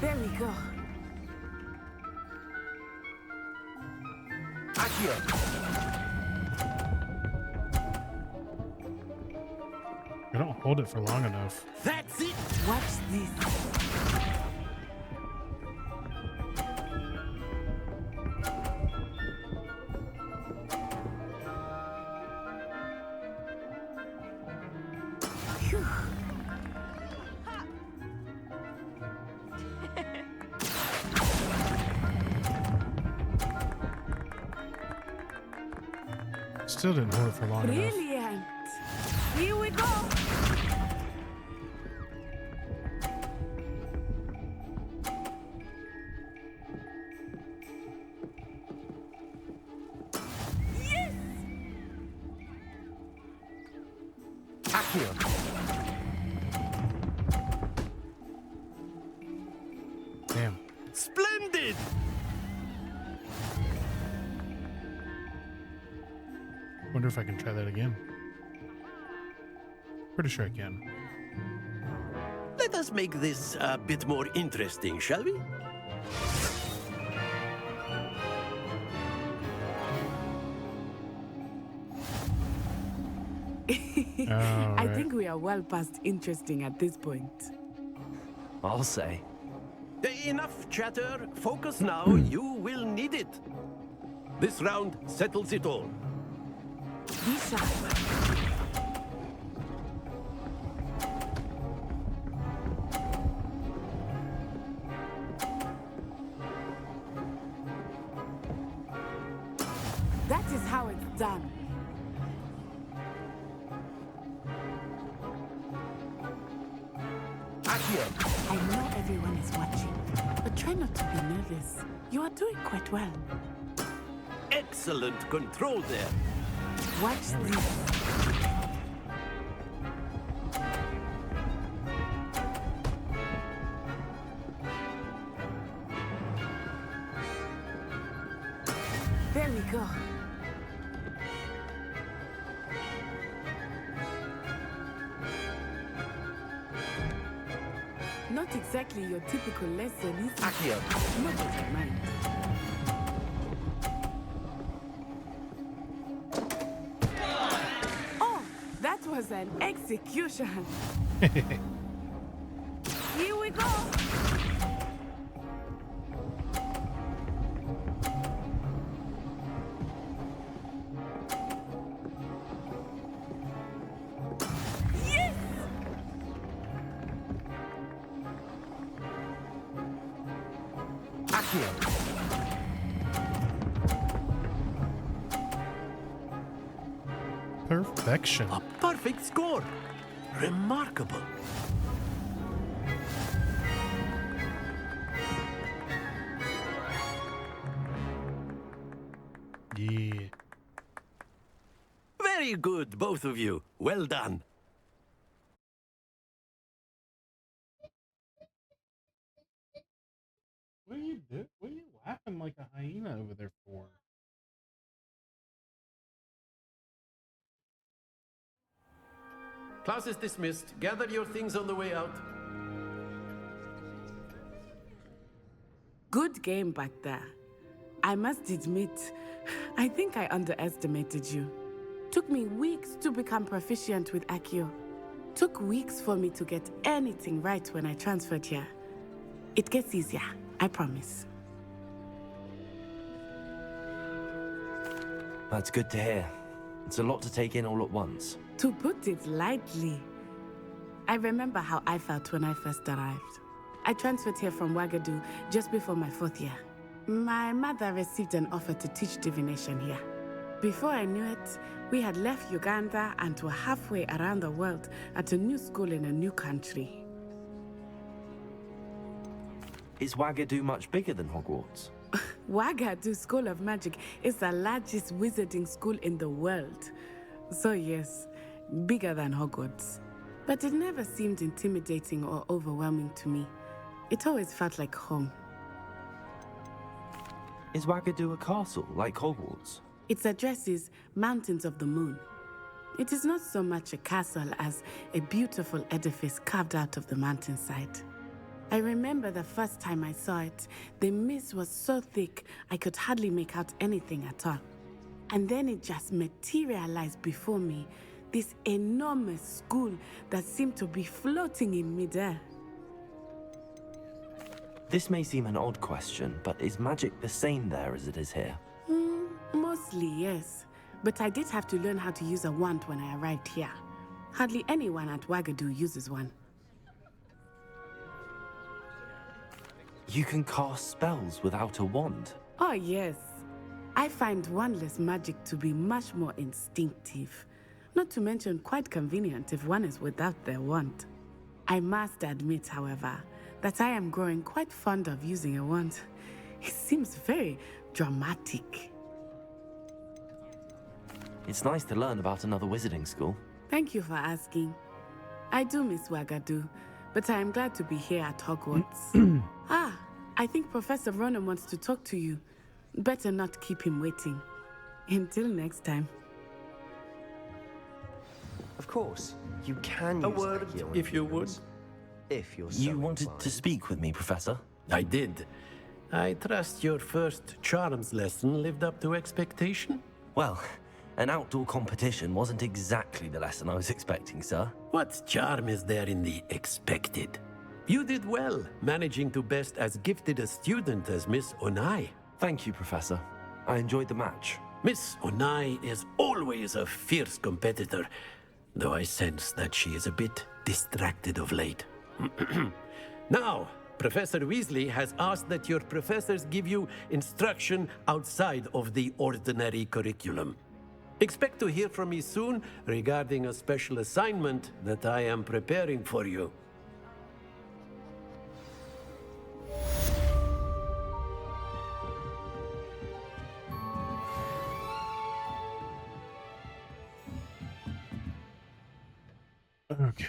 There we go. I don't hold it for long enough. That's it! Watch this. Still didn't hold it for long enough. Brilliant. Here we go. Damn. Splendid! Wonder if I can try that again. Pretty sure I can. Let us make this a bit more interesting, shall we? I think we are well past interesting at this point. I'll say. Enough chatter. Focus now. You will need it. This round settles it all. Be sharp. That is how it's done. I know everyone is watching, but try not to be nervous. You are doing quite well. Excellent control there. Watch this. There we go. Not exactly your typical lesson, is it? Accio. Not that I mind. Oh, that was an execution. Here we go. Yes! Perfection. A perfect score. Remarkable. Yeah. Very good, both of you. Well done. What are you doing? What are you laughing like a hyena over there for? Class is dismissed. Gather your things on the way out. Good game back there. I must admit, I think I underestimated you. Took me weeks to become proficient with Accio. Took weeks for me to get anything right when I transferred here. It gets easier, I promise. That's good to hear. It's a lot to take in all at once. To put it lightly, I remember how I felt when I first arrived. I transferred here from Wagadu just before my 4th year. My mother received an offer to teach divination here. Before I knew it, we had left Uganda and were halfway around the world at a new school in a new country. Is Wagadu much bigger than Hogwarts? Wagadu School of Magic is the largest wizarding school in the world. So yes, bigger than Hogwarts. But it never seemed intimidating or overwhelming to me. It always felt like home. Is Wagadu a castle, like Hogwarts? Its address is Mountains of the Moon. It is not so much a castle as a beautiful edifice carved out of the mountainside. I remember the first time I saw it, the mist was so thick I could hardly make out anything at all. And then it just materialized before me, this enormous school that seemed to be floating in midair. This may seem an odd question, but is magic the same there as it is here? Mostly, yes. But I did have to learn how to use a wand when I arrived here. Hardly anyone at Wagadu uses one. You can cast spells without a wand? Oh, yes. I find wandless magic to be much more instinctive. Not to mention quite convenient if one is without their wand. I must admit, however, that I am growing quite fond of using a wand. It seems very dramatic. It's nice to learn about another wizarding school. Thank you for asking. I do miss Wagadu, but I am glad to be here at Hogwarts. I think Professor Ronan wants to talk to you. Better not keep him waiting. Until next time. Of course, you can A use word, that here on if you would. humans, if you're so You wanted to inclined. speak with me, Professor? I did. I trust your first charms lesson lived up to expectation? Well, an outdoor competition wasn't exactly the lesson I was expecting, sir. What charm is there in the expected? You did well, managing to best as gifted a student as Miss Onai. Thank you, Professor. I enjoyed the match. Miss Onai is always a fierce competitor, though I sense that she is a bit distracted of late. Now, Professor Weasley has asked that your professors give you instruction outside of the ordinary curriculum. Expect to hear from me soon regarding a special assignment that I am preparing for you. Okay.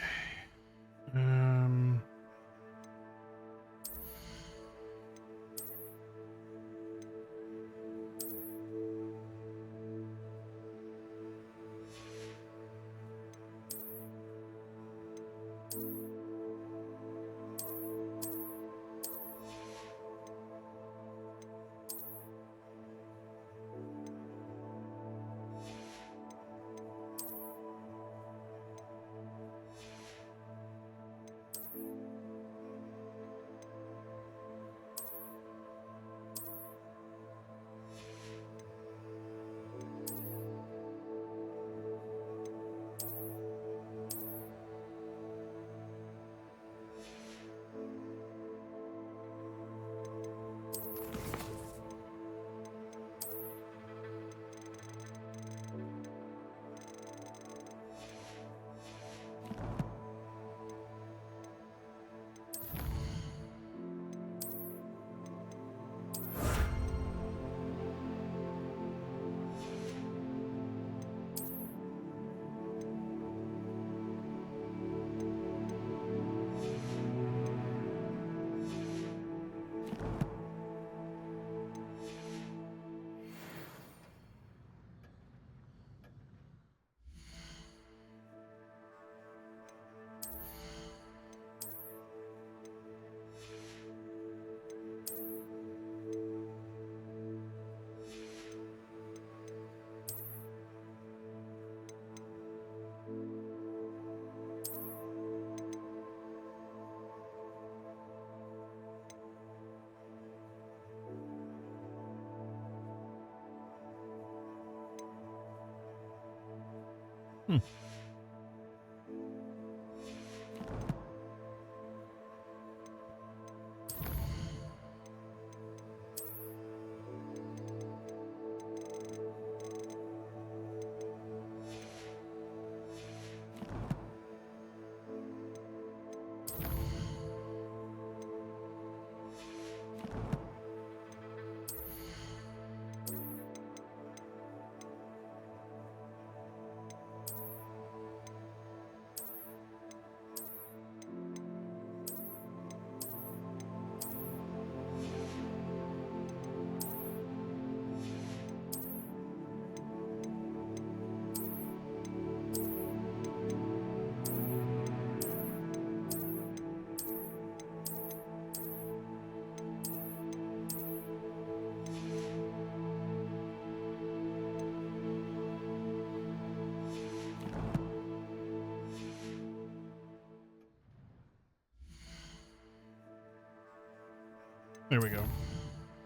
There we go.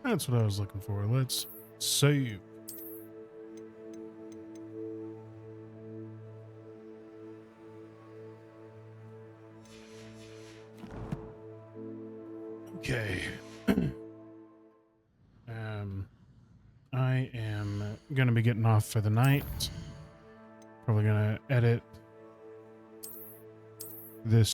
That's what I was looking for. Let's save. Okay. I am going to be getting off for the night. Probably going to edit this